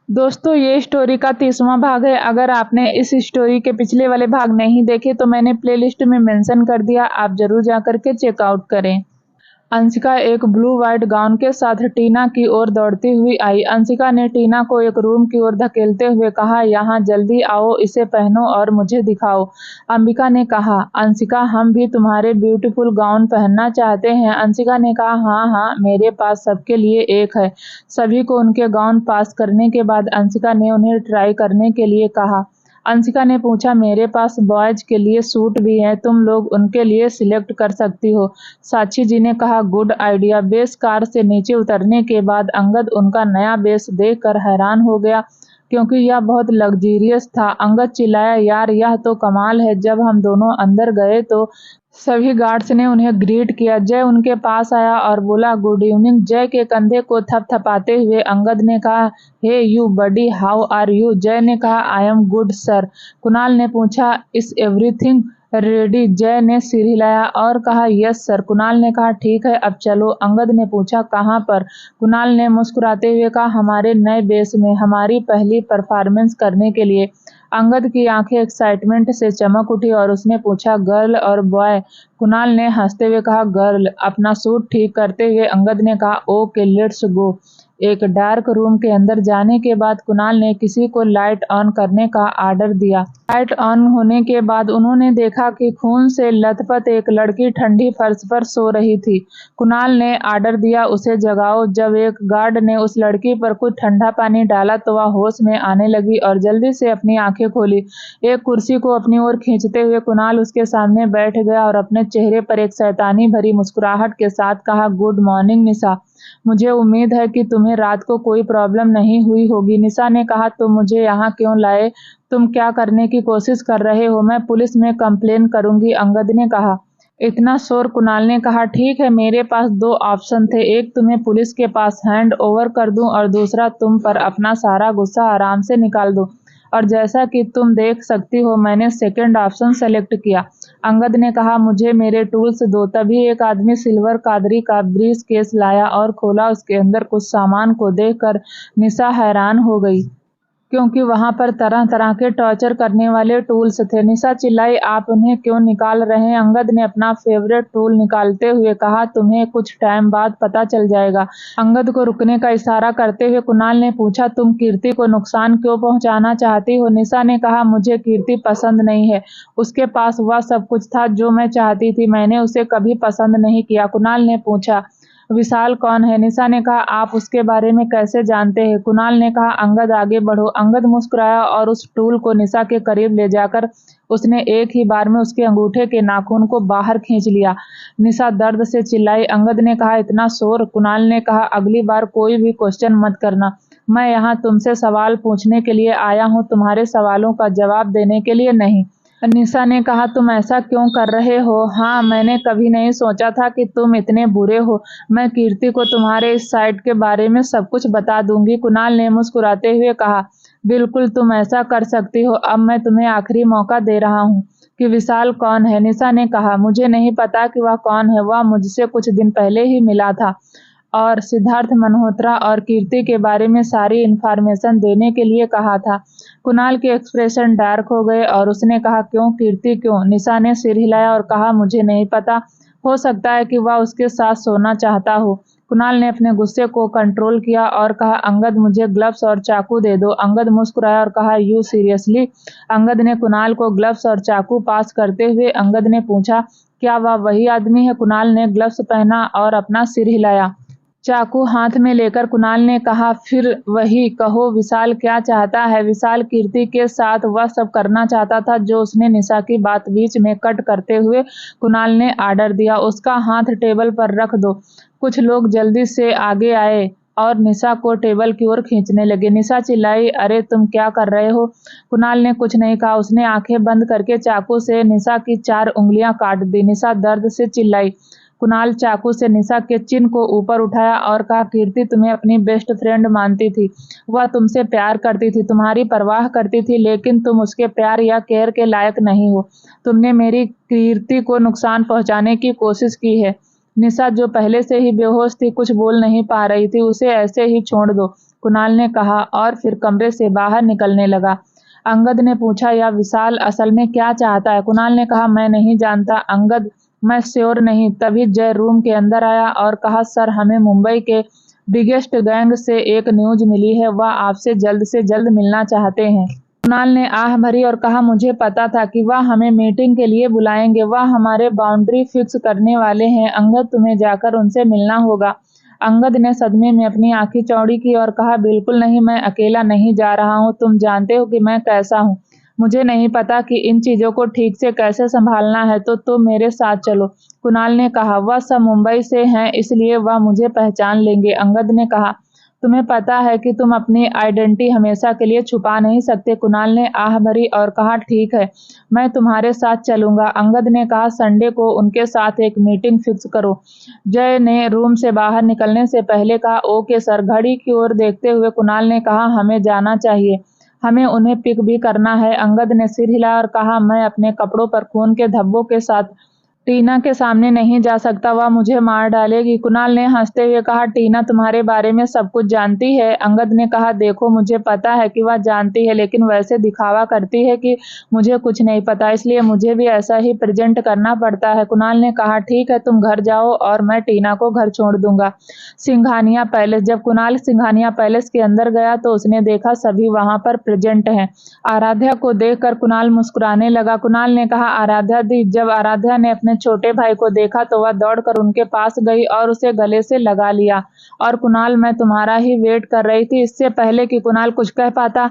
दोस्तों, ये स्टोरी का 30वां भाग है। अगर आपने इस स्टोरी के पिछले वाले भाग नहीं देखे तो मैंने प्लेलिस्ट में मेंशन कर दिया, आप जरूर जाकर के चेकआउट करें। अंशिका एक ब्लू वाइट गाउन के साथ टीना की ओर दौड़ती हुई आई। अंशिका ने टीना को एक रूम की ओर धकेलते हुए कहा, यहाँ जल्दी आओ, इसे पहनो और मुझे दिखाओ। अंबिका ने कहा, अंशिका हम भी तुम्हारे ब्यूटीफुल गाउन पहनना चाहते हैं। अंशिका ने कहा, हाँ हाँ, मेरे पास सबके लिए एक है। सभी को उनके गाउन पास करने के बाद अंशिका ने उन्हें ट्राई करने के लिए कहा। अंशिका ने पूछा, मेरे पास बॉयज के लिए सूट भी है, तुम लोग उनके लिए सिलेक्ट कर सकती हो। साक्षी जी ने कहा, गुड आइडिया। बेस कार से नीचे उतरने के बाद अंगद उनका नया बेस देखकर हैरान हो गया, क्योंकि यह बहुत लग्जरियस था। अंगद चिल्लाया, यार यह तो कमाल है। जब हम दोनों अंदर गए तो सभी गार्ड्स ने उन्हें ग्रीट किया। जय उनके पास आया और बोला, गुड इवनिंग। जय के कंधे को थपथपाते हुए अंगद ने कहा, hey you buddy, how are you. Jay ने कहा, I am good sir. Kunal ने पूछा, इज एवरीथिंग रेडी। जय ने सिर हिलाया और कहा, यस सर। कुणाल ने कहा, ठीक है, अब चलो। अंगद ने पूछा, कहाँ पर। कुणाल ने मुस्कुराते हुए कहा, हमारे नए बेस में, हमारी पहली परफॉर्मेंस करने के लिए। अंगद की आंखें एक्साइटमेंट से चमक उठी और उसने पूछा, गर्ल और बॉय। कुणाल ने हंसते हुए कहा, गर्ल। अपना सूट ठीक करते हुए अंगद ने कहा, ओके लेट्स गो। एक डार्क रूम के अंदर जाने के बाद कुणाल ने किसी को लाइट ऑन करने का आर्डर दिया। लाइट ऑन होने के बाद उन्होंने देखा कि खून से लथपथ एक लड़की ठंडी फर्श पर सो रही थी। कुणाल ने आर्डर दिया, उसे जगाओ। जब एक गार्ड ने उस लड़की पर कुछ ठंडा पानी डाला तो वह होश में आने लगी और जल्दी से अपनी आंखें खोली। एक कुर्सी को अपनी ओर खींचते हुए कुणाल उसके सामने बैठ गया और अपने चेहरे पर एक शैतानी भरी मुस्कुराहट के साथ कहा, गुड मॉर्निंग निशा। मुझे उम्मीद है कि तुम्हें रात को कोई प्रॉब्लम नहीं हुई होगी। निशा ने कहा, तुम मुझे यहाँ क्यों लाए? तुम क्या करने की कोशिश कर रहे हो? मैं पुलिस में कंप्लेन करूंगी, अंगद ने कहा। इतना शोर। कुणाल ने कहा, ठीक है, मेरे पास दो ऑप्शन थे, एक तुम्हें पुलिस के पास हैंड ओवर कर दूं और दूसरा तुम पर अपना सारा गुस्सा आराम से निकाल दूं। और जैसा कि तुम देख सकती हो, मैंने सेकंड ऑप्शन सेलेक्ट किया। अंगद ने कहा, मुझे मेरे टूल्स दो। तभी एक आदमी सिल्वर कादरी का ब्रीफ केस लाया और खोला। उसके अंदर कुछ सामान को देखकर निशा हैरान हो गई, क्योंकि वहां पर तरह तरह के टॉर्चर करने वाले टूल्स थे। निशा चिल्लाई, आप उन्हें क्यों निकाल रहे हैं? अंगद ने अपना फेवरेट टूल निकालते हुए कहा, तुम्हें कुछ टाइम बाद पता चल जाएगा। अंगद को रुकने का इशारा करते हुए कुणाल ने पूछा, तुम कीर्ति को नुकसान क्यों पहुंचाना चाहती हो? निशा ने कहा, मुझे कीर्ति पसंद नहीं है। उसके पास वह सब कुछ था जो मैं चाहती थी, मैंने उसे कभी पसंद नहीं किया। कुणाल ने पूछा, विशाल कौन है? निशा ने कहा, आप उसके बारे में कैसे जानते हैं? कुणाल ने कहा, अंगद आगे बढ़ो। अंगद मुस्कुराया और उस टूल को निशा के करीब ले जाकर उसने एक ही बार में उसके अंगूठे के नाखून को बाहर खींच लिया। निशा दर्द से चिल्लाई। अंगद ने कहा, इतना शोर? कुणाल ने कहा, अगली बार कोई भी क्वेश्चन मत करना। मैं यहाँ तुमसे सवाल पूछने के लिए आया हूँ, तुम्हारे सवालों का जवाब देने के लिए नहीं। निशा ने कहा, तुम ऐसा क्यों कर रहे हो? हाँ, मैंने कभी नहीं सोचा था कि तुम इतने बुरे हो। मैं कीर्ति को तुम्हारे इस साइड के बारे में सब कुछ बता दूंगी। कुणाल ने मुस्कुराते हुए कहा, बिल्कुल, तुम ऐसा कर सकती हो। अब मैं तुम्हें आखिरी मौका दे रहा हूँ कि विशाल कौन है? निशा ने कहा, मुझे नहीं पता कि वह कौन है। वह मुझसे कुछ दिन पहले ही मिला था और सिद्धार्थ मल्होत्रा और कीर्ति के बारे में सारी इन्फॉर्मेशन देने के लिए कहा था। कुणाल के एक्सप्रेशन डार्क हो गए और उसने कहा, क्यों कीर्ति क्यों? निशा ने सिर हिलाया और कहा, मुझे नहीं पता, हो सकता है कि वह उसके साथ सोना चाहता हो। कुणाल ने अपने गुस्से को कंट्रोल किया और कहा, अंगद मुझे ग्लव्स और चाकू दे दो। अंगद मुस्कुराया और कहा, यू सीरियसली? अंगद ने कुणाल को ग्लव्स और चाकू पास करते हुए अंगद ने पूछा, क्या वह वही आदमी है? कुणाल ने ग्लव्स पहना और अपना सिर हिलाया। चाकू हाथ में लेकर कुणाल ने कहा, फिर वही कहो, विशाल क्या चाहता है? विशाल कीर्ति के साथ वह सब करना चाहता था जो उसने निशा की बात बीच में कट करते हुए कुणाल ने आर्डर दिया, उसका हाथ टेबल पर रख दो। कुछ लोग जल्दी से आगे आए और निशा को टेबल की ओर खींचने लगे। निशा चिल्लाई, अरे तुम क्या कर रहे हो? कुणाल ने कुछ नहीं कहा। उसने आंखें बंद करके चाकू से निशा की 4 उंगलियां काट दी। निशा दर्द से चिल्लाई। कुणाल चाकू से निशा के चिन्ह को ऊपर उठाया और कहा, कीर्ति तुम्हें अपनी बेस्ट फ्रेंड मानती थी, वह तुमसे प्यार करती थी, तुम्हारी परवाह करती थी, लेकिन तुम उसके प्यार या केयर के लायक नहीं हो। तुमने मेरी कीर्ति को नुकसान पहुंचाने की कोशिश की है। निशा, जो पहले से ही बेहोश थी, कुछ बोल नहीं पा रही थी, उसे ऐसे ही छोड़ दो। कुणाल ने कहा और फिर कमरे से बाहर निकलने लगा। अंगद ने पूछा, यह विशाल असल में क्या चाहता है? कुणाल ने कहा, मैं नहीं जानता अंगद, मैं श्योर नहीं। तभी जय रूम के अंदर आया और कहा, सर हमें मुंबई के बिगेस्ट गैंग से एक न्यूज मिली है, वह आपसे जल्द से जल्द मिलना चाहते हैं। कुणाल ने आह भरी और कहा, मुझे पता था कि वह हमें मीटिंग के लिए बुलाएंगे, वह हमारे बाउंड्री फिक्स करने वाले हैं। अंगद तुम्हें जाकर उनसे मिलना होगा। अंगद ने सदमे में अपनी आंखें चौड़ी की और कहा, बिल्कुल नहीं, मैं अकेला नहीं जा रहा हूँ, तुम जानते हो कि मैं कैसा हूँ। मुझे नहीं पता कि इन चीजों को ठीक से कैसे संभालना है, तो तुम मेरे साथ चलो। कुणाल ने कहा, वह सब मुंबई से हैं इसलिए वह मुझे पहचान लेंगे। अंगद ने कहा, तुम्हें पता है कि तुम अपनी आइडेंटिटी हमेशा के लिए छुपा नहीं सकते। कुणाल ने आह भरी और कहा, ठीक है, मैं तुम्हारे साथ चलूंगा। अंगद ने कहा, संडे को उनके साथ एक मीटिंग फिक्स करो। जय ने रूम से बाहर निकलने से पहले कहा, ओके सर। घड़ी की ओर देखते हुए कुणाल ने कहा, हमें जाना चाहिए, हमें उन्हें पिक भी करना है। अंगद ने सिर हिलाया और कहा, मैं अपने कपड़ों पर खून के धब्बों के साथ टीना के सामने नहीं जा सकता, वह मुझे मार डालेगी। कुणाल ने हंसते हुए कहा, टीना तुम्हारे बारे में सब कुछ जानती है। अंगद ने कहा, देखो मुझे पता है कि वह जानती है, लेकिन वैसे दिखावा करती है कि मुझे कुछ नहीं पता, इसलिए मुझे भी ऐसा ही प्रेजेंट करना पड़ता है। कुणाल ने कहा, ठीक है, तुम घर जाओ और मैं टीना को घर छोड़ दूंगा। सिंघानिया पैलेस। जब कुणाल सिंघानिया पैलेस के अंदर गया तो उसने देखा सभी वहां पर प्रेजेंट हैं। आराध्या को देखकर कुणाल मुस्कुराने लगा। कुणाल ने कहा, आराध्या दी। जब आराध्या ने अपने छोटे भाई को देखा तो वह दौड़कर उनके पास गई और उसे गले से लगा लिया। और कुणाल, मैं तुम्हारा ही वेट कर रही थी। इससे पहले कि कुणाल कुछ कह पाता,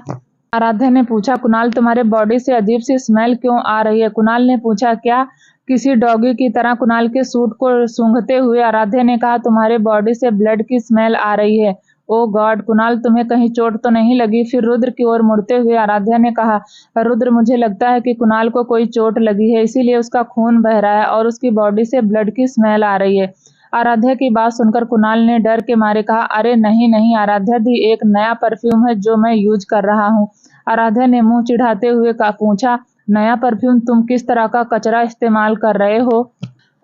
आराध्या ने पूछा, कुणाल तुम्हारे बॉडी से अजीब सी स्मेल क्यों आ रही है? कुणाल ने पूछा, क्या? किसी डॉगी की तरह कुणाल के सूट को सूंघते हुए आराध्या ने कहा, तुम्हारे बॉडी से ब्लड की स्मेल आ रही है। ओ गॉड, कुणाल तुम्हें कहीं चोट तो नहीं लगी? फिर रुद्र की ओर मुड़ते हुए आराध्या ने कहा, रुद्र मुझे लगता है कि कुणाल को कोई चोट लगी है, इसीलिए उसका खून बह रहा है और उसकी बॉडी से ब्लड की स्मेल आ रही है। आराध्या की बात सुनकर कुणाल ने डर के मारे कहा, अरे नहीं नहीं आराध्या दी, एक नया परफ्यूम है जो मैं यूज कर रहा हूँ। आराध्या ने मुंह चिढ़ाते हुए पूछा, नया परफ्यूम? तुम किस तरह का कचरा इस्तेमाल कर रहे हो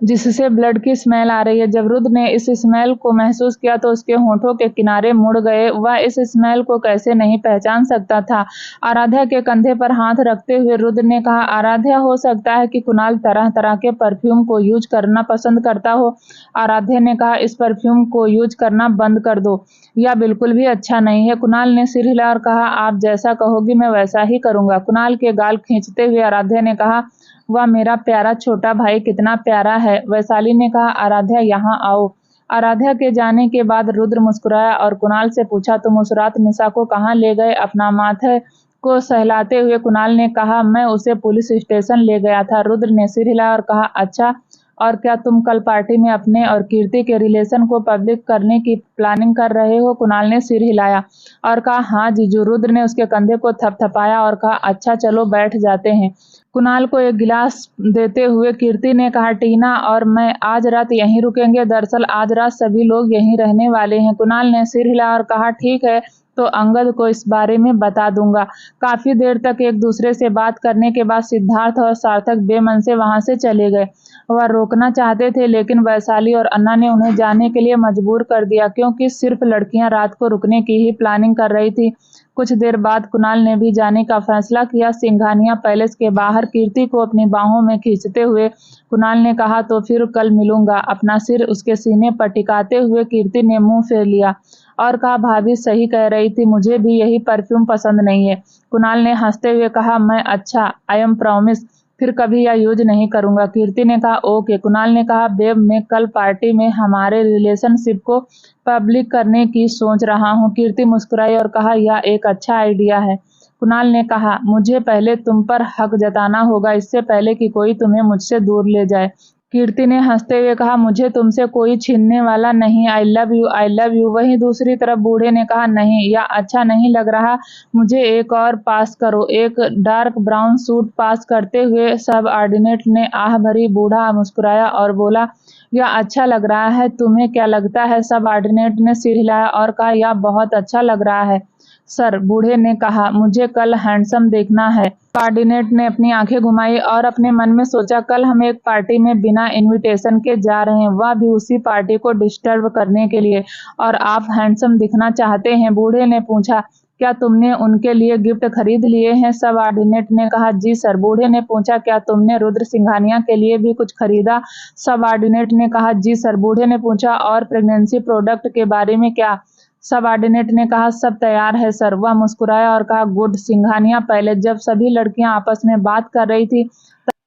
जिससे ब्लड की स्मेल आ रही है? जब रुद्र ने इस स्मेल को महसूस किया तो उसके होठों के किनारे मुड़ गए। वह इस स्मेल को कैसे नहीं पहचान सकता था। आराध्या के कंधे पर हाथ रखते हुए रुद्र ने कहा, आराध्या, हो सकता है कि कुणाल तरह तरह के परफ्यूम को यूज करना पसंद करता हो। आराध्या ने कहा, इस परफ्यूम को यूज करना बंद कर दो, यह बिल्कुल भी अच्छा नहीं है। कुणाल ने सिर हिलाया और कहा, आप जैसा कहोगी मैं वैसा ही करूंगा। कुणाल के गाल खींचते हुए आराध्या ने कहा, वह मेरा प्यारा छोटा भाई कितना प्यारा है। वैशाली ने कहा, आराध्या यहाँ आओ। आराध्या के जाने के बाद रुद्र मुस्कुराया और कुणाल से पूछा, तुम उस रात निशा को कहाँ ले गए? अपना माथे को सहलाते हुए कुणाल ने कहा, मैं उसे पुलिस स्टेशन ले गया था। रुद्र ने सिर हिलाया और कहा, अच्छा, और क्या तुम कल पार्टी में अपने और कीर्ति के रिलेशन को पब्लिक करने की प्लानिंग कर रहे हो? कुणाल ने सिर हिलाया और कहा, हाँ जीजू। रुद्र ने उसके कंधे को थपथपाया और कहा, अच्छा चलो बैठ जाते हैं। कुणाल को एक गिलास देते हुए कीर्ति ने कहा, टीना और मैं आज रात यहीं रुकेंगे। दरअसल आज रात सभी लोग यहीं रहने वाले हैं। कुणाल ने सिर हिलाया और कहा, ठीक है, तो अंगद को इस बारे में बता दूंगा। काफी देर तक एक दूसरे से बात करने के बाद सिद्धार्थ और सार्थक बेमन से वहां से चले गए। वह रोकना चाहते थे लेकिन वैशाली और अन्ना ने उन्हें जाने के लिए मजबूर कर दिया, क्योंकि सिर्फ लड़कियां रात को रुकने की ही प्लानिंग कर रही थी। कुछ देर बाद कुणाल ने भी जाने का फैसला किया। सिंघानिया पैलेस के बाहर कीर्ति को अपनी बाहों में खींचते हुए कुणाल ने कहा, तो फिर कल मिलूंगा। अपना सिर उसके सीने पर टिकाते हुए कीर्ति ने मुंह फेर लिया और कहा, भाभी सही कह रही थी, मुझे भी यही परफ्यूम पसंद नहीं है। कुणाल ने हंसते हुए कहा, मैं अच्छा, आई एम प्रॉमिस, फिर कभी यह यूज नहीं करूंगा। कीर्ति ने कहा, ओके। कुणाल ने कहा, बेब मैं कल पार्टी में हमारे रिलेशनशिप को पब्लिक करने की सोच रहा हूँ। कीर्ति मुस्कुराई और कहा, यह एक अच्छा आइडिया है। कुणाल ने कहा, मुझे पहले तुम पर हक जताना होगा, इससे पहले कि कोई तुम्हें मुझसे दूर ले जाए। कीर्ति ने हंसते हुए कहा, मुझे तुमसे कोई छीनने वाला नहीं। I love you, I love you. वहीं दूसरी तरफ बूढ़े ने कहा, नहीं, यह अच्छा नहीं लग रहा, मुझे एक और पास करो। एक डार्क ब्राउन सूट पास करते हुए सब ऑर्डिनेट ने आह भरी। बूढ़ा मुस्कुराया और बोला, यह अच्छा लग रहा है, तुम्हें क्या लगता है? सब ऑर्डिनेट ने सिर हिलाया और कहा, यह बहुत अच्छा लग रहा है। सर, बूढ़े ने कहा, मुझे कल हैंडसम देखना है। कोऑर्डिनेट ने अपनी आंखें घुमाई और अपने मन में सोचा, कल हम एक पार्टी में बिना इनविटेशन के जा रहे हैं, वह भी उसी पार्टी को डिस्टर्ब करने के लिए, और आप हैंडसम दिखना चाहते हैं? बूढ़े ने पूछा, क्या तुमने उनके लिए गिफ्ट खरीद लिए हैं? सबऑर्डिनेट ने कहा, जी सर। बूढ़े ने पूछा, क्या तुमने रुद्र सिंघानिया के लिए भी कुछ खरीदा? सबऑर्डिनेट ने कहा, जी सर। बूढ़े ने पूछा, और प्रेगनेंसी प्रोडक्ट के बारे में क्या? सबऑर्डिनेट ने कहा, सब तैयार है सर। वह मुस्कुराया और कहा, गुड। सिंघानिया पहले जब सभी लड़कियां आपस में बात कर रही थी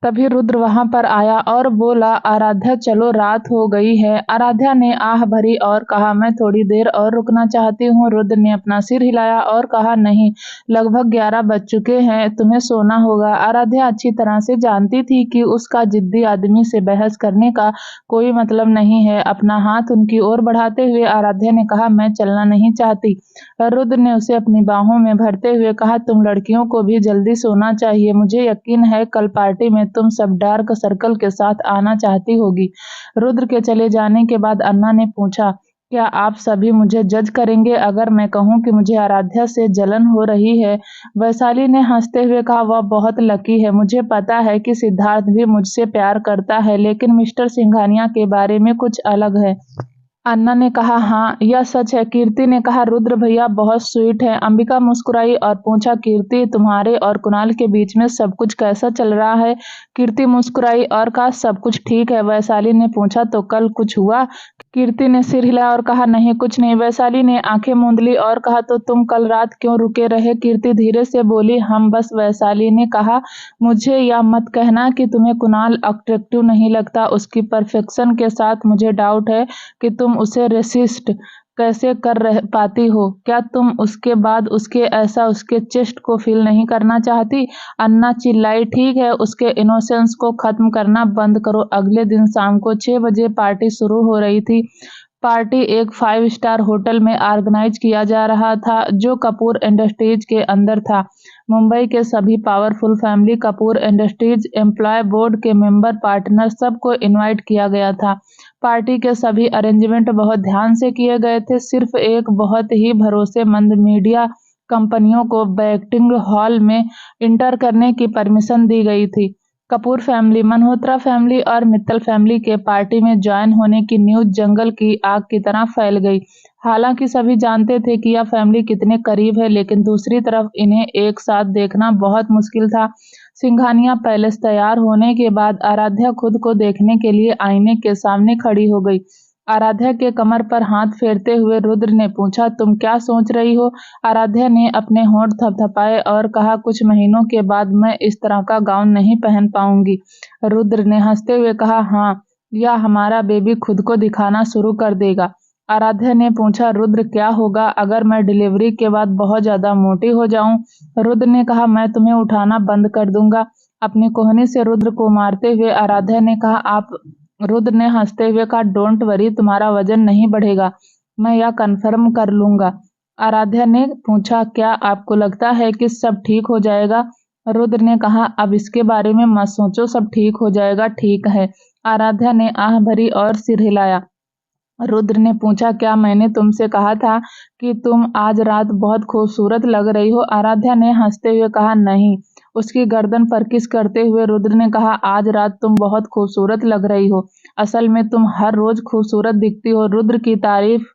तभी रुद्र वहां पर आया और बोला, आराध्या चलो, रात हो गई है। आराध्या ने आह भरी और कहा, मैं थोड़ी देर और रुकना चाहती हूँ। रुद्र ने अपना सिर हिलाया और कहा, नहीं, लगभग 11 बज चुके हैं, तुम्हें सोना होगा। आराध्या अच्छी तरह से जानती थी कि उसका जिद्दी आदमी से बहस करने का कोई मतलब नहीं है। अपना हाथ उनकी ओर बढ़ाते हुए आराध्या ने कहा, मैं चलना नहीं चाहती। रुद्र ने उसे अपनी बाहों में भरते हुए कहा, तुम लड़कियों को भी जल्दी सोना चाहिए। मुझे यकीन है कल पार्टी में तुम सब डार्क सर्कल के साथ आना चाहती होगी। रुद्र के चले जाने के बाद अन्ना ने पूछा, क्या आप सभी मुझे जज करेंगे अगर मैं कहूं कि मुझे आराध्या से जलन हो रही है? वैशाली ने हंसते हुए कहा, वह बहुत लकी है। मुझे पता है कि सिद्धार्थ भी मुझसे प्यार करता है, लेकिन मिस्टर सिंघानिया के बारे में कुछ अलग है। अन्ना ने कहा, हाँ, यह सच है। कीर्ति ने कहा, रुद्र भैया बहुत स्वीट है। अंबिका मुस्कुराई और पूछा, कीर्ति, तुम्हारे और कुणाल के बीच में सब कुछ कैसा चल रहा है? कीर्ति मुस्कुराई और कहा, सब कुछ ठीक है। वैशाली ने पूछा, तो कल कुछ हुआ? कीर्ति ने सिर हिलाया और कहा, नहीं, कुछ नहीं। वैशाली ने आंखें मूंद ली और कहा, तो तुम कल रात क्यों रुके रहे? कीर्ति धीरे से बोली, हम बस। वैशाली ने कहा, मुझे यह मत कहना कि तुम्हें कुणाल अट्रैक्टिव नहीं लगता। उसकी परफेक्शन के साथ मुझे डाउट है कि तुम उसे रेसिस्ट कैसे कर पाती हो। क्या तुम उसके बाद उसके ऐसा उसके चेस्ट को फील नहीं करना चाहती? अन्ना चिल्लाई, ठीक है, उसके इनोसेंस को खत्म करना बंद करो। अगले दिन शाम को 6 बजे पार्टी शुरू हो रही थी। पार्टी एक 5 स्टार होटल में ऑर्गेनाइज किया जा रहा था जो कपूर इंडस्ट्रीज के अंदर था। मुंबई के सभी powerful family, Kapoor industries employ board के मेंबर, पार्टनर, सबको इनवाइट किया गया था। पार्टी के सभी अरेंजमेंट बहुत ध्यान से किए गए थे। सिर्फ एक बहुत ही भरोसेमंद मीडिया कंपनियों को बैंक्वेट हॉल में इंटर करने की परमिशन दी गई थी। कपूर फैमिली, मल्होत्रा फैमिली और मित्तल फैमिली के पार्टी में ज्वाइन होने की न्यूज जंगल की आग की तरह फैल गई। हालांकि सभी जानते थे कि यह फैमिली कितने करीब है, लेकिन दूसरी तरफ इन्हें एक साथ देखना बहुत मुश्किल था। सिंघानिया पैलेस तैयार होने के बाद आराध्या खुद को देखने के लिए आईने के सामने खड़ी हो गई। आराध्या के कमर पर हाथ फेरते हुए रुद्र ने पूछा, तुम क्या सोच रही हो? आराध्या ने अपने होंठ थपथपाए और कहा, कुछ महीनों के बाद मैं इस तरह का गाउन नहीं पहन पाऊंगी। रुद्र ने हंसते हुए कहा, हाँ, या हमारा बेबी खुद को दिखाना शुरू कर देगा। आराध्या ने पूछा, रुद्र, क्या होगा अगर मैं डिलीवरी के बाद बहुत ज्यादा मोटी हो जाऊं? रुद्र ने कहा, मैं तुम्हें उठाना बंद कर दूंगा। अपनी कोहनी से रुद्र को मारते हुए आराध्या ने कहा, आप? रुद्र ने हंसते हुए कहा, डोंट वरी, तुम्हारा वजन नहीं बढ़ेगा, मैं यह कन्फर्म कर लूंगा। आराध्या ने पूछा, क्या आपको लगता है कि सब ठीक हो जाएगा? रुद्र ने कहा, अब इसके बारे में मत सोचो, सब ठीक हो जाएगा। ठीक है। आराध्या ने आह भरी और सिर हिलाया। रुद्र ने पूछा, क्या मैंने तुमसे कहा था कि तुम आज रात बहुत खूबसूरत लग रही हो? आराध्या ने हंसते हुए कहा, नहीं। उसकी गर्दन पर किस करते हुए रुद्र ने कहा, आज रात तुम बहुत खूबसूरत लग रही हो। असल में तुम हर रोज खूबसूरत दिखती हो। रुद्र की तारीफ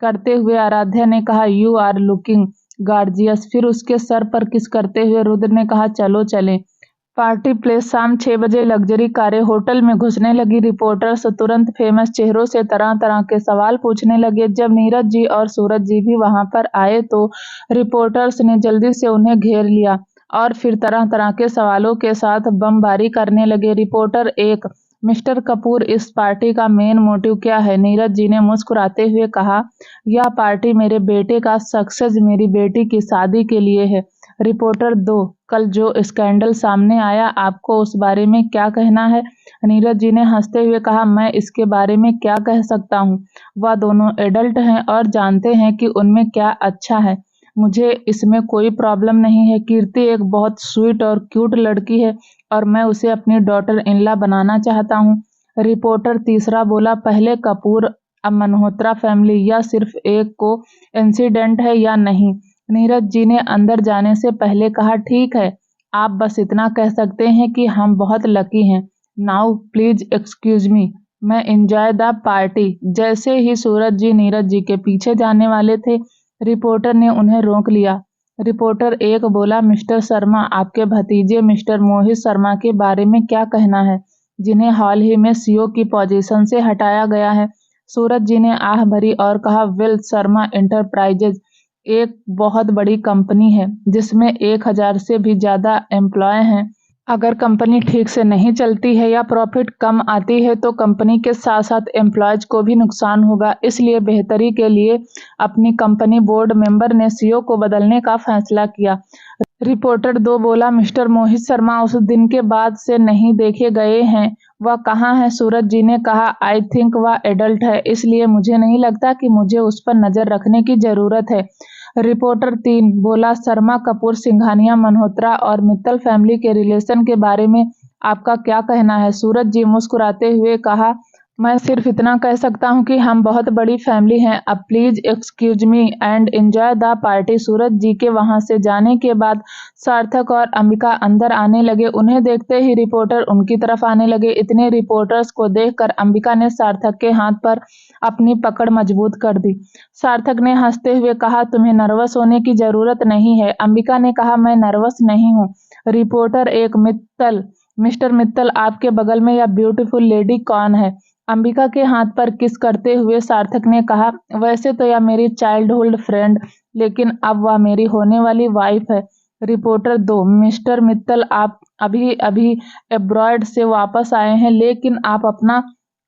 करते हुए आराध्या ने कहा, यू आर लुकिंग गॉर्जियस। फिर उसके सर पर किस करते हुए रुद्र ने कहा, चलो चलें। पार्टी प्लेस, शाम 6 बजे लग्जरी कारें होटल में घुसने लगी। रिपोर्टर्स तुरंत फेमस चेहरों से तरह तरह के सवाल पूछने लगे। जब नीरज जी और सूरज जी भी वहां पर आए तो रिपोर्टर्स ने जल्दी से उन्हें घेर लिया और फिर तरह तरह के सवालों के साथ बमबारी करने लगे। रिपोर्टर 1, मिस्टर कपूर, इस पार्टी का मेन मोटिव क्या है? नीरज जी ने मुस्कुराते हुए कहा, यह पार्टी मेरे बेटे का सक्सेस, मेरी बेटी की शादी के लिए है। रिपोर्टर 2, कल जो स्कैंडल सामने आया, आपको उस बारे में क्या कहना है? नीरज जी ने हंसते हुए कहा, मैं इसके बारे में क्या कह सकता हूँ? वह दोनों एडल्ट हैं और जानते हैं कि उनमें क्या अच्छा है। मुझे इसमें कोई प्रॉब्लम नहीं है। कीर्ति एक बहुत स्वीट और क्यूट लड़की है और मैं उसे अपनी डॉटर इनला बनाना चाहता हूँ। रिपोर्टर 3 बोला, पहले कपूर अब मल्होत्रा फैमिली, यह सिर्फ एक को इंसिडेंट है या नहीं? नीरज जी ने अंदर जाने से पहले कहा, ठीक है, आप बस इतना कह सकते हैं कि हम बहुत लकी हैं। नाउ प्लीज एक्सक्यूज मी, मैं एंजॉय द पार्टी। जैसे ही सूरज जी नीरज जी के पीछे जाने वाले थे, रिपोर्टर ने उन्हें रोक लिया। रिपोर्टर एक बोला, मिस्टर शर्मा, आपके भतीजे मिस्टर मोहित शर्मा के बारे में क्या कहना है, जिन्हें हाल ही में सीईओ की पोजीशन से हटाया गया है। सूरज जी ने आह भरी और कहा, वेल, शर्मा एंटरप्राइजेज एक बहुत बड़ी कंपनी है जिसमें 1000 से भी ज्यादा एम्प्लॉय हैं। अगर कंपनी ठीक से नहीं चलती है या प्रॉफिट कम आती है तो कंपनी के साथ साथ एम्प्लॉयज को भी नुकसान होगा। इसलिए बेहतरी के लिए अपनी कंपनी बोर्ड मेंबर ने सीईओ को बदलने का फैसला किया। रिपोर्टर 2 बोला, मिस्टर मोहित शर्मा उस दिन के बाद से नहीं देखे गए हैं, वह कहाँ है? सूरज जी ने कहा, आई थिंक वह एडल्ट है, इसलिए मुझे नहीं लगता कि मुझे उस पर नजर रखने की जरूरत है। रिपोर्टर 3 बोला, शर्मा कपूर, सिंघानिया, मल्होत्रा और मित्तल फैमिली के रिलेशन के बारे में आपका क्या कहना है? सूरज जी मुस्कुराते हुए कहा, मैं सिर्फ इतना कह सकता हूँ कि हम बहुत बड़ी फैमिली हैं। अब please excuse me and enjoy the party. Suraj ji के वहां से जाने के बाद सार्थक और अंबिका अंदर आने लगे। उन्हें देखते ही रिपोर्टर उनकी तरफ आने लगे। इतने रिपोर्टर्स को देखकर अंबिका ने सार्थक के हाथ पर अपनी पकड़ मजबूत कर दी। सार्थक ने हंसते हुए कहा, तुम्हें नर्वस होने की जरूरत नहीं है। अंबिका ने कहा, मैं नर्वस नहीं हूँ। रिपोर्टर 1 मित्तल, मिस्टर मित्तल, आपके बगल में यह ब्यूटीफुल लेडी कौन है? अंबिका के हाथ पर किस करते हुए सार्थक ने कहा, वैसे तो यह मेरी चाइल्डहुड फ्रेंड, लेकिन अब वह मेरी होने वाली वाइफ है। रिपोर्टर 2, मिस्टर मित्तल, आप अभी अभी एब्रॉयड से वापस आए हैं, लेकिन आप अपना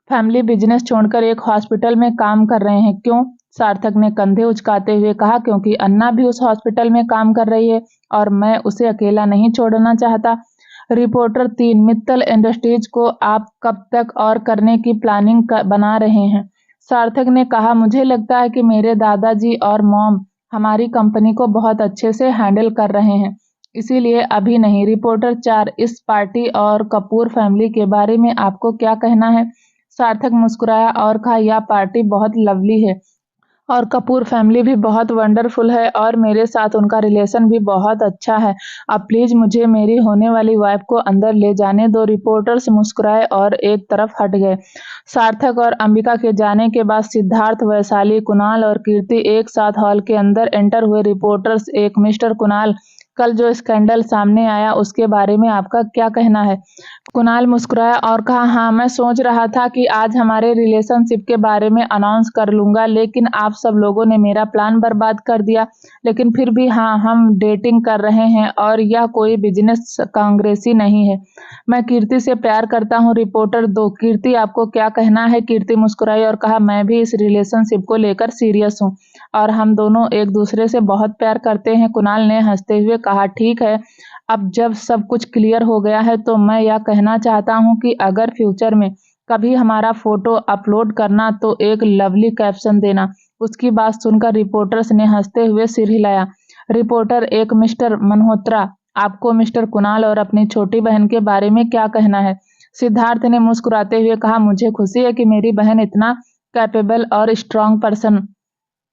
फैमिली बिजनेस छोड़कर एक हॉस्पिटल में काम कर रहे हैं, क्यों? सार्थक ने कंधे उचकाते हुए कहा, क्योंकि अन्ना भी उस हॉस्पिटल में काम कर रही है और मैं उसे अकेला नहीं छोड़ना चाहता। रिपोर्टर 3, मित्तल इंडस्ट्रीज को आप कब तक और करने की प्लानिंग बना रहे हैं? सार्थक ने कहा, मुझे लगता है कि मेरे दादाजी और मॉम हमारी कंपनी को बहुत अच्छे से हैंडल कर रहे हैं, इसीलिए अभी नहीं। रिपोर्टर 4, इस पार्टी और कपूर फैमिली के बारे में आपको क्या कहना है? सार्थक मुस्कुराया और कहा, यह पार्टी बहुत लवली है और कपूर फैमिली भी बहुत वंडरफुल है और मेरे साथ उनका रिलेशन भी बहुत अच्छा है। अब प्लीज मुझे मेरी होने वाली वाइफ को अंदर ले जाने दो। रिपोर्टर्स मुस्कुराए और एक तरफ हट गए। सार्थक और अंबिका के जाने के बाद सिद्धार्थ, वैशाली, कुणाल और कीर्ति एक साथ हॉल के अंदर एंटर हुए। रिपोर्टर्स 1, मिस्टर कुणाल, कल जो स्कैंडल सामने आया उसके बारे में आपका क्या कहना है? कुणाल मुस्कुराया और कहा, हाँ, मैं सोच रहा था कि आज हमारे रिलेशनशिप के बारे में अनाउंस कर लूंगा, लेकिन आप सब लोगों ने मेरा प्लान बर्बाद कर दिया। लेकिन फिर भी हाँ, हम डेटिंग कर रहे हैं और यह कोई बिजनेस कांग्रेसी नहीं है। मैं कीर्ति से प्यार करता हूँ। रिपोर्टर 2, कीर्ति, आपको क्या कहना है? कीर्ति मुस्कुराई और कहा, मैं भी इस रिलेशनशिप को लेकर सीरियस हूँ और हम दोनों एक दूसरे से बहुत प्यार करते हैं। कुणाल ने हंसते हुए कहा, ठीक है, अब जब सब कुछ क्लियर हो गया है तो मैं यह कहना चाहता हूं कि अगर फ्यूचर में कभी हमारा फोटो अपलोड करना तो एक लवली कैप्शन देना। उसकी बात सुनकर रिपोर्टर्स ने हंसते हुए सिर हिलाया। रिपोर्टर 1, मिस्टर मल्होत्रा, आपको मिस्टर कुणाल और अपनी छोटी बहन के बारे में क्या कहना है? सिद्धार्थ ने मुस्कुराते हुए कहा, मुझे खुशी है कि मेरी बहन इतना कैपेबल और स्ट्रांग पर्सन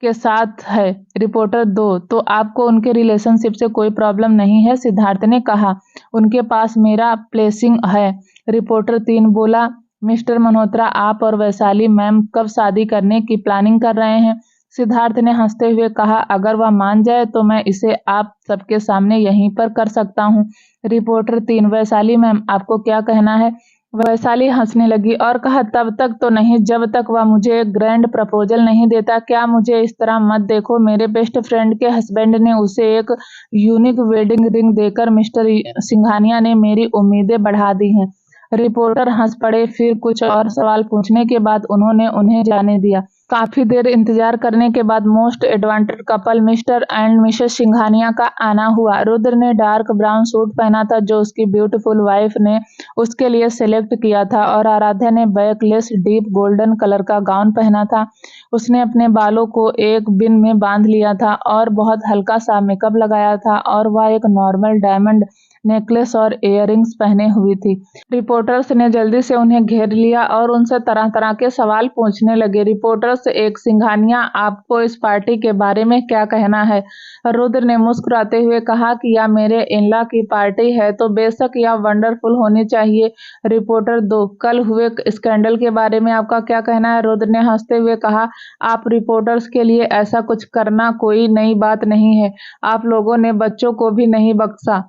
के साथ है। रिपोर्टर 2, तो आपको उनके रिलेशनशिप से कोई प्रॉब्लम नहीं है? सिद्धार्थ ने कहा, उनके पास मेरा ब्लेसिंग है। रिपोर्टर 3 बोला, मिस्टर मल्होत्रा, आप और वैशाली मैम कब शादी करने की प्लानिंग कर रहे हैं? सिद्धार्थ ने हंसते हुए कहा, अगर वह मान जाए तो मैं इसे आप सबके सामने यहीं पर कर सकता हूँ। रिपोर्टर 3, वैशाली मैम, आपको क्या कहना है? वैशाली हंसने लगी और कहा, तब तक तो नहीं जब तक वह मुझे एक ग्रैंड प्रपोजल नहीं देता। क्या मुझे इस तरह मत देखो, मेरे बेस्ट फ्रेंड के हस्बैंड ने उसे एक यूनिक वेडिंग रिंग देकर मिस्टर सिंघानिया ने मेरी उम्मीदें बढ़ा दी हैं। रिपोर्टर हंस पड़े। फिर कुछ और सवाल पूछने के बाद उन्होंने उन्हें जाने दिया। काफी देर इंतजार करने के बाद most advantaged couple mister and missus Singhania का आना हुआ। रुद्र ने डार्क ब्राउन सूट पहना था जो उसकी ब्यूटीफुल वाइफ ने उसके लिए सेलेक्ट किया था और आराध्या ने बैकलेस डीप गोल्डन कलर का गाउन पहना था। उसने अपने बालों को एक बिन में बांध लिया था और बहुत हल्का सा मेकअप लगाया था और वह एक नॉर्मल डायमंड नेकलेस और इयररिंग्स पहने हुई थी। रिपोर्टर्स ने जल्दी से उन्हें घेर लिया और उनसे तरह तरह के सवाल पूछने लगे। रिपोर्टर्स, एक सिंघानिया, आपको इस पार्टी के बारे में क्या कहना है? रुद्र ने मुस्कुराते हुए कहा कि यह मेरे इन-लॉ की पार्टी है तो बेशक यह वंडरफुल होनी चाहिए। रिपोर्टर 2, कल हुए स्कैंडल के बारे में आपका क्या कहना है? रुद्र ने हंसते हुए कहा, आप रिपोर्टर्स के लिए ऐसा कुछ करना कोई नई बात नहीं है। आप लोगों ने बच्चों को भी नहीं बख्शा,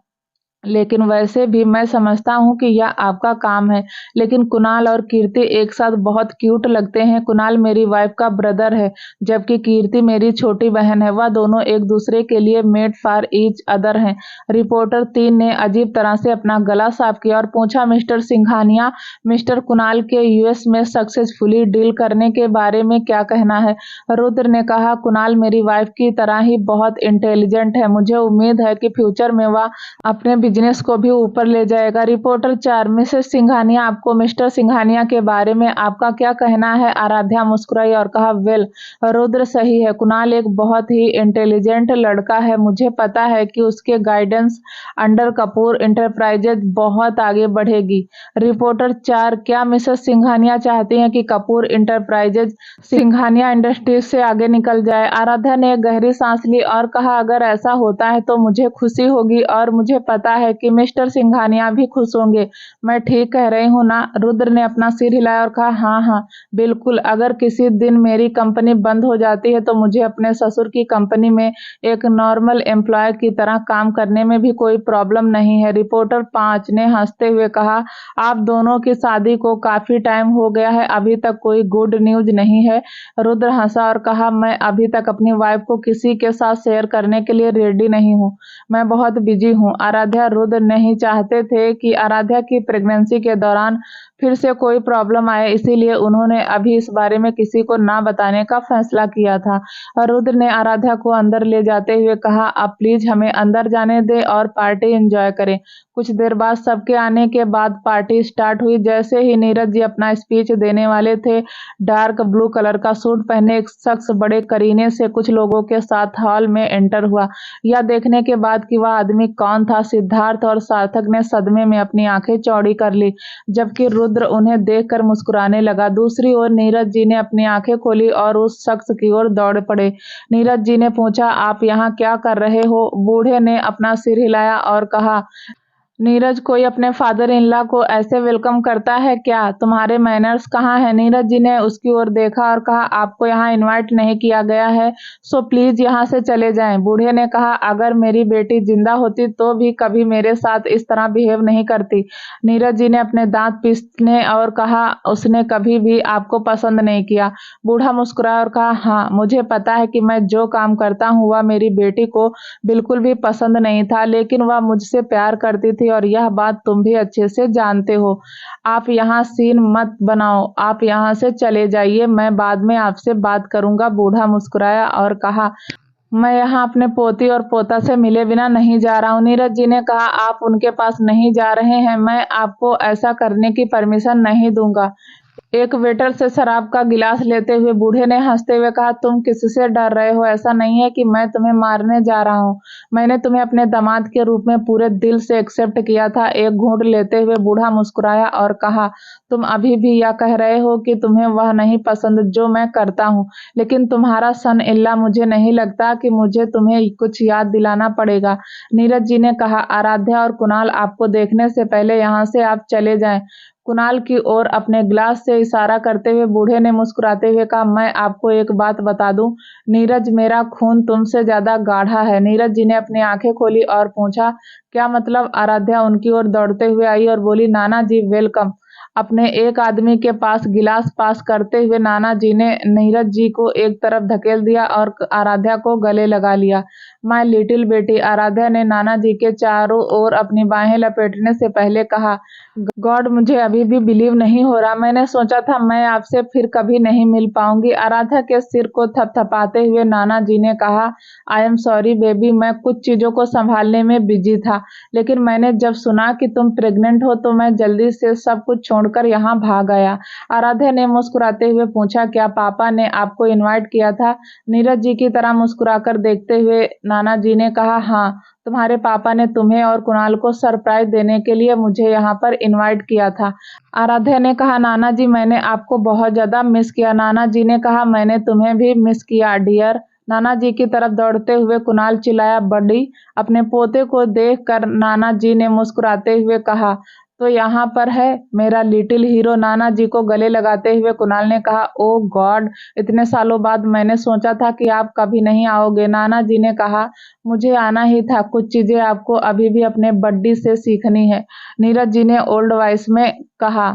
लेकिन वैसे भी मैं समझता हूँ कि यह आपका काम है। लेकिन कुणाल और कीर्ति एक साथ बहुत क्यूट लगते हैं। कुणाल मेरी वाइफ का ब्रदर है, जबकि कीर्ति मेरी छोटी बहन है। वह दोनों एक दूसरे के लिए मेड फॉर ईच अदर हैं। रिपोर्टर 3 ने अजीब तरह से अपना गला साफ किया और पूछा, मिस्टर सिंघानिया, मिस्टर कुणाल के यूएस में सक्सेसफुली डील करने के बारे में क्या कहना है? रुद्र ने कहा, कुणाल मेरी वाइफ की तरह ही बहुत इंटेलिजेंट है। मुझे उम्मीद है कि फ्यूचर में वह अपने बिजनेस को भी ऊपर ले जाएगा। रिपोर्टर 4, मिसेस सिंघानिया, आपको मिस्टर सिंघानिया के बारे में आपका क्या कहना है? आराध्या मुस्कुराई और कहा, वेल, रुद्र सही है, कुणाल एक बहुत ही इंटेलिजेंट लड़का है। मुझे पता है कि उसके गाइडेंस अंडर कपूर इंटरप्राइजेज बहुत आगे बढ़ेगी। रिपोर्टर 4, क्या मिसेस सिंघानिया चाहती हैं कि कपूर इंटरप्राइजेज सिंघानिया इंडस्ट्रीज से आगे निकल जाए? आराध्या ने एक गहरी सांस ली और कहा, अगर ऐसा होता है तो मुझे खुशी होगी और मुझे पता है कि मिस्टर सिंघानिया भी खुश होंगे। मैं ठीक कह रही हूँ ना? रुद्र ने अपना सिर हिलाया और कहा, हाँ हाँ बिल्कुल। अगर किसी दिन मेरी कंपनी बंद हो जाती है तो मुझे अपने ससुर की कंपनी में एक नॉर्मल एम्प्लॉय की तरह काम करने में भी कोई प्रॉब्लम नहीं है। रिपोर्टर 5 ने हंसते हुए कहा, आप दोनों की शादी को काफी टाइम हो गया है, अभी तक कोई गुड न्यूज नहीं है? रुद्र हंसा और कहा, मैं अभी तक अपनी वाइफ को किसी के साथ शेयर करने के लिए रेडी नहीं हूँ। मैं बहुत बिजी हूँ। आराध्या, रुद्र नहीं चाहते थे कि आराध्या की प्रेगनेंसी के दौरान फिर से कोई प्रॉब्लम आए, इसीलिए उन्होंने अभी इस बारे में किसी को ना बताने का फैसला किया था। रुद्र ने आराध्या को अंदर ले जाते हुए कहा, आप प्लीज हमें अंदर जाने दें और पार्टी एंजॉय करें। कुछ देर बाद सबके आने के बाद पार्टी स्टार्ट हुई। जैसे ही नीरज जी अपना स्पीच देने वाले थे, डार्क ब्लू कलर का सूट पहने एक शख्स बड़े करीने से कुछ लोगों के साथ हॉल में एंटर हुआ। यह देखने के बाद कि वह आदमी कौन था, सिद्धार्थ और सार्थक ने सदमे में अपनी आंखें चौड़ी कर ली, जबकि रुद्र उन्हें देखकर मुस्कुराने लगा। दूसरी ओर नीरज जी ने अपनी आंखें खोली और उस शख्स की ओर दौड़ पड़े। नीरज जी ने पूछा, आप यहाँ क्या कर रहे हो? बूढ़े ने अपना सिर हिलाया और कहा, नीरज, कोई अपने फादर इन लॉ को ऐसे वेलकम करता है क्या? तुम्हारे मैनर्स कहाँ हैं? नीरज जी ने उसकी ओर देखा और कहा, आपको यहाँ इनवाइट नहीं किया गया है, सो प्लीज यहाँ से चले जाएं। बूढ़े ने कहा, अगर मेरी बेटी जिंदा होती तो भी कभी मेरे साथ इस तरह बिहेव नहीं करती। नीरज जी ने अपने दांत पीसने और कहा, उसने कभी भी आपको पसंद नहीं किया। बूढ़ा मुस्कुराया और कहा, हाँ, मुझे पता है कि मैं जो काम करता हूँ वह मेरी बेटी को बिल्कुल भी पसंद नहीं था, लेकिन वह मुझसे प्यार करती थी और यह बात तुम भी अच्छे से जानते हो। आप यहाँ सीन मत बनाओ, आप यहाँ से चले जाइए, मैं बाद में आपसे बात करूंगा। बूढ़ा मुस्कुराया और कहा, मैं यहाँ अपने पोती और पोता से मिले बिना नहीं जा रहा हूँ। नीरज जी ने कहा, आप उनके पास नहीं जा रहे हैं, मैं आपको ऐसा करने की परमिशन नहीं दूंगा। एक वेटर से शराब का गिलास लेते हुए बूढ़े ने हंसते हुए कहा, तुम किससे डर रहे हो? ऐसा नहीं है कि मैं तुम्हें मारने जा रहा हूँ। मैंने तुम्हें अपने दामाद के रूप में पूरे दिल से एक्सेप्ट किया था। एक घूंट लेते हुए बूढ़ा मुस्कुराया और कहा, तुम अभी भी यह कह रहे हो कि तुम्हें वह नहीं पसंद जो मैं करता हूँ, लेकिन तुम्हारा सन इल्ला मुझे नहीं लगता कि मुझे तुम्हें कुछ याद दिलाना पड़ेगा। नीरज जी ने कहा, आराध्या और कुणाल आपको देखने से पहले यहाँ से आप चले जाएं। कुणाल की ओर अपने ग्लास से इशारा करते हुए बूढ़े ने मुस्कुराते हुए कहा, मैं आपको एक बात बता दूं, नीरज, मेरा खून तुमसे ज्यादा गाढ़ा है। नीरज जी ने अपनी आंखें खोली और पूछा, क्या मतलब? आराध्या उनकी ओर दौड़ते हुए आई और बोली, नाना जी वेलकम। अपने एक आदमी के पास गिलास पास करते हुए नाना जी ने नीरज जी को एक तरफ धकेल दिया और आराध्या को गले लगा लिया। माय लिटिल बेटी, आराध्या ने नाना जी के चारों ओर अपनी बाहें लपेटने से पहले कहा, गॉड, मुझे अभी भी बिलीव नहीं हो रहा। मैंने सोचा था मैं आपसे फिर कभी नहीं मिल पाऊंगी। आराध्या के सिर को थपथपाते हुए नाना जी ने कहा, आई एम सॉरी बेबी, मैं कुछ चीजों को संभालने में बिजी था, लेकिन मैंने जब सुना कि तुम प्रेग्नेंट हो तो मैं जल्दी से सब कुछ छोड़कर यहाँ भाग आया। आराध्या ने मुस्कुराते हुए पूछा, क्या पापा ने आपको इनवाइट किया था? नीरज जी की तरह मुस्कुराकर देखते हुए नाना जी ने कहा, हाँ, तुम्हारे पापा ने तुम्हें और कुणाल को सरप्राइज देने के लिए मुझे यहाँ पर इनवाइट किया था। आराध्या ने कहा, नाना जी मैंने आपको बहुत ज़्यादा मिस किया। नाना जी ने कहा, मैंने तुम्हें भी मिस किया डियर। नाना जी की तरफ दौड़ते हुए कुणाल चिल्लाया, बड़ी। अपने पोते को देखकर नाना जी ने मुस्कुराते हुए कहा, तो यहाँ पर है मेरा लिटिल हीरो। नाना जी को गले लगाते हुए कुणाल ने कहा, ओ गॉड, इतने सालों बाद मैंने सोचा था कि आप कभी नहीं आओगे। नाना जी ने कहा, मुझे आना ही था, कुछ चीजें आपको अभी भी अपने बड्डी से सीखनी है। नीरज जी ने ओल्ड वॉइस में कहा,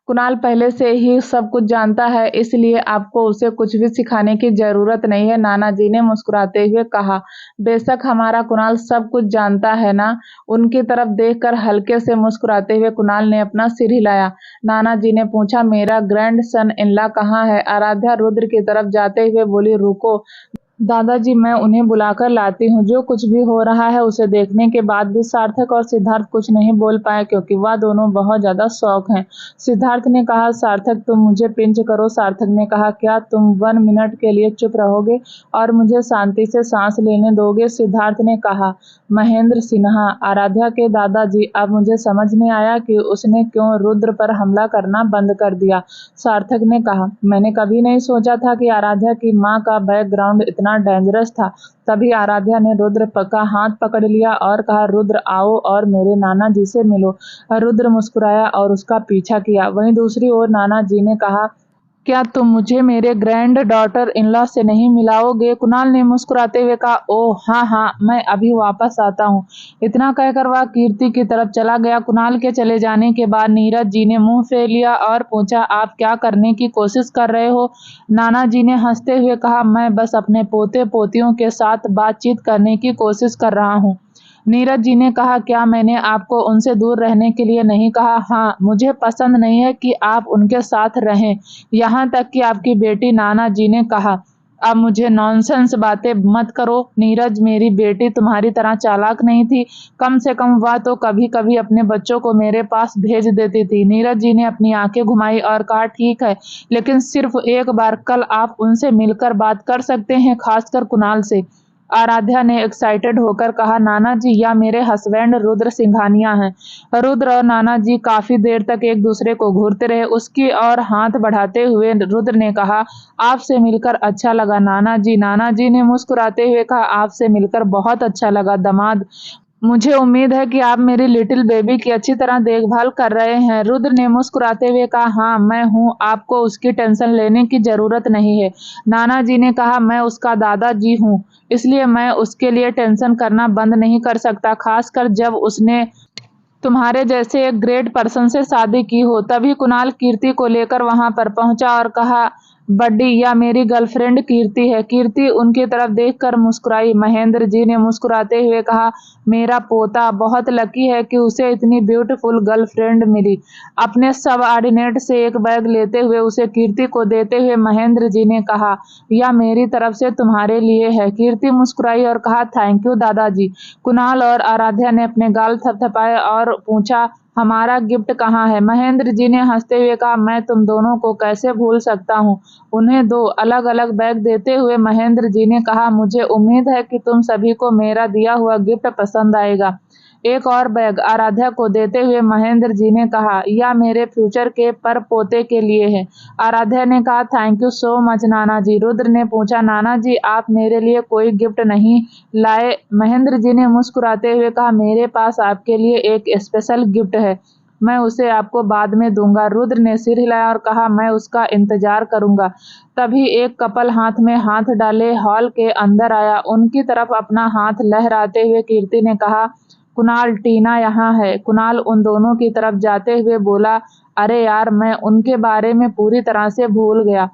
कुणाल पहले से ही सब कुछ जानता है, इसलिए आपको उसे कुछ भी सिखाने की जरूरत नहीं है। नाना जी ने मुस्कुराते हुए कहा, बेशक हमारा कुणाल सब कुछ जानता है ना। उनकी तरफ देखकर हल्के से मुस्कुराते हुए कुणाल ने अपना सिर हिलाया। नाना जी ने पूछा, मेरा ग्रैंड सन इनला कहाँ है? आराध्या रुद्र की तरफ जाते हुए बोली, रुको दादाजी, मैं उन्हें बुलाकर लाती हूँ। जो कुछ भी हो रहा है उसे देखने के बाद भी सार्थक और सिद्धार्थ कुछ नहीं बोल पाए, क्योंकि वह दोनों बहुत ज्यादा शौक हैं। सिद्धार्थ ने कहा, सार्थक तुम मुझे पिंच करो। सार्थक ने कहा, क्या तुम 1 मिनट के लिए चुप रहोगे और मुझे शांति से सांस लेने दोगे? सिद्धार्थ ने कहा, महेंद्र सिन्हा, आराध्या के दादाजी, अब मुझे समझ में आया कि उसने क्यों रुद्र पर हमला करना बंद कर दिया। सार्थक ने कहा, मैंने कभी नहीं सोचा था कि आराध्या की माँ का बैकग्राउंड इतना डेंजरस था। तभी आराध्या ने रुद्र का हाथ पकड़ लिया और कहा, रुद्र आओ और मेरे नाना जी से मिलो। रुद्र मुस्कुराया और उसका पीछा किया। वहीं दूसरी ओर नाना जी ने कहा, क्या तुम मुझे मेरे ग्रैंड डॉटर इनलॉ से नहीं मिलाओगे? कुणाल ने मुस्कुराते हुए कहा, ओह हाँ हाँ, मैं अभी वापस आता हूँ। इतना कहकर वह कीर्ति की तरफ चला गया। कुणाल के चले जाने के बाद नीरज जी ने मुंह फेर लिया और पूछा, आप क्या करने की कोशिश कर रहे हो? नाना जी ने हंसते हुए कहा, मैं बस अपने पोते पोतियों के साथ बातचीत करने की कोशिश कर रहा हूँ। नीरज जी ने कहा, क्या मैंने आपको उनसे दूर रहने के लिए नहीं कहा? हाँ, मुझे पसंद नहीं है कि आप उनके साथ रहें। यहाँ तक कि आपकी बेटी। नाना जी ने कहा, अब मुझे नॉनसेंस बातें मत करो नीरज, मेरी बेटी तुम्हारी तरह चालाक नहीं थी। कम से कम वह तो कभी कभी अपने बच्चों को मेरे पास भेज देती थी। नीरज जी ने अपनी आंखें घुमाई और कहा, ठीक है, लेकिन सिर्फ एक बार। कल आप उनसे मिलकर बात कर सकते हैं, खासकर कुणाल से। आराध्या ने एक्साइटेड होकर कहा, नाना जी, या मेरे हस्बैंड रुद्र सिंघानिया हैं। रुद्र और नाना जी काफी देर तक एक दूसरे को घूरते रहे। उसकी और हाथ बढ़ाते हुए रुद्र ने कहा, आपसे मिलकर अच्छा लगा नाना जी। नाना जी ने मुस्कुराते हुए कहा, आपसे मिलकर बहुत अच्छा लगा दामाद। मुझे उम्मीद है कि आप मेरी लिटिल बेबी की अच्छी तरह देखभाल कर रहे हैं। रुद्र ने मुस्कुराते हुए कहा, हाँ मैं हूँ, आपको उसकी टेंशन लेने की जरूरत नहीं है। नाना जी ने कहा, मैं उसका दादाजी हूँ, इसलिए मैं उसके लिए टेंशन करना बंद नहीं कर सकता, खासकर जब उसने तुम्हारे जैसे एक ग्रेट पर्सन से शादी की हो। तभी कुणाल कीर्ति को लेकर वहां पर पहुंचा और कहा, बड्डी, या मेरी गर्लफ्रेंड कीर्ति है। कीर्ति उनकी तरफ देखकर मुस्कुराई। महेंद्र जी ने मुस्कुराते हुए कहा, मेरा पोता बहुत लकी है कि उसे इतनी ब्यूटीफुल गर्लफ्रेंड मिली। अपने सब ऑर्डिनेट से एक बैग लेते हुए उसे कीर्ति को देते हुए महेंद्र जी ने कहा, यह मेरी तरफ से तुम्हारे लिए है। कीर्ति मुस्कुराई और कहा, थैंक यू दादाजी। कुणाल और आराध्या ने अपने गाल थपथपाए और पूछा, हमारा गिफ्ट कहाँ है? महेंद्र जी ने हंसते हुए कहा, मैं तुम दोनों को कैसे भूल सकता हूँ। उन्हें 2 अलग अलग बैग देते हुए महेंद्र जी ने कहा, मुझे उम्मीद है कि तुम सभी को मेरा दिया हुआ गिफ्ट पसंद आएगा। एक और बैग आराध्या को देते हुए महेंद्र जी ने कहा, यह मेरे फ्यूचर के पर पोते के लिए है। आराध्या ने कहा, थैंक यू सो मच नाना जी। रुद्र ने पूछा, नाना जी, आप मेरे लिए कोई गिफ्ट नहीं लाए? महेंद्र जी ने मुस्कुराते हुए कहा, मेरे पास आपके लिए एक स्पेशल गिफ्ट है, मैं उसे आपको बाद में दूंगा। रुद्र ने सिर हिलाया और कहा, मैं उसका इंतजार करूंगा। तभी एक कपल हाथ में हाथ डाले हॉल के अंदर आया। उनकी तरफ अपना हाथ लहराते हुए कीर्ति ने कहा, कुणाल, टीना यहाँ है। कुणाल उन दोनों की तरफ जाते हुए बोला, अरे यार, मैं उनके बारे में पूरी तरह से भूल गया।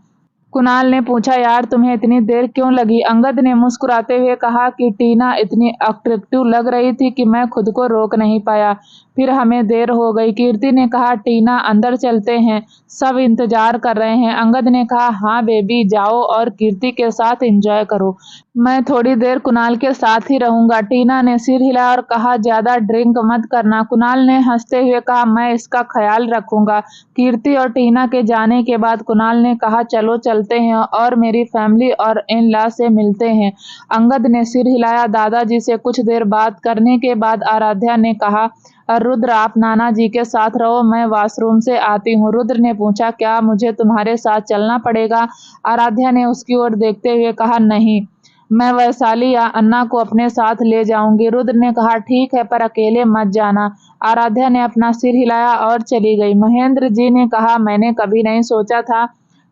कुणाल ने पूछा, यार तुम्हें इतनी देर क्यों लगी? अंगद ने मुस्कुराते हुए कहा कि टीना इतनी अट्रैक्टिव लग रही थी कि मैं खुद को रोक नहीं पाया। फिर हमें देर हो गई। कीर्ति ने कहा, टीना अंदर चलते हैं, सब इंतजार कर रहे हैं। अंगद ने कहा, हाँ बेबी जाओ और कीर्ति के साथ एंजॉय करो, मैं थोड़ी देर कुणाल के साथ ही रहूंगा। टीना ने सिर हिलाया और कहा, ज्यादा ड्रिंक मत करना। कुणाल ने हंसते हुए कहा, मैं इसका ख्याल रखूंगा। कीर्ति और टीना के जाने के बाद कुणाल ने कहा, चलो चलते हैं और मेरी फैमिली और इन लॉ से मिलते हैं। अंगद ने सिर हिलाया। दादाजी से कुछ देर बात करने के बाद आराध्या ने कहा, रुद्र आप नाना जी के साथ रहो, मैं वॉशरूम से आती हूँ। रुद्र ने पूछा, क्या मुझे तुम्हारे साथ चलना पड़ेगा? आराध्या ने उसकी ओर देखते हुए कहा, नहीं, मैं वैशाली या अन्ना को अपने साथ ले जाऊंगी। रुद्र ने कहा, ठीक है, पर अकेले मत जाना। आराध्या ने अपना सिर हिलाया और चली गई। महेंद्र जी ने कहा, मैंने कभी नहीं सोचा था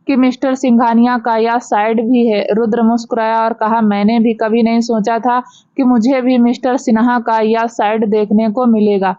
कि मिस्टर सिंघानिया का यह साइड भी है। रुद्र मुस्कुराया और कहा, मैंने भी कभी नहीं सोचा था कि मुझे भी मिस्टर सिन्हा का यह साइड देखने को मिलेगा।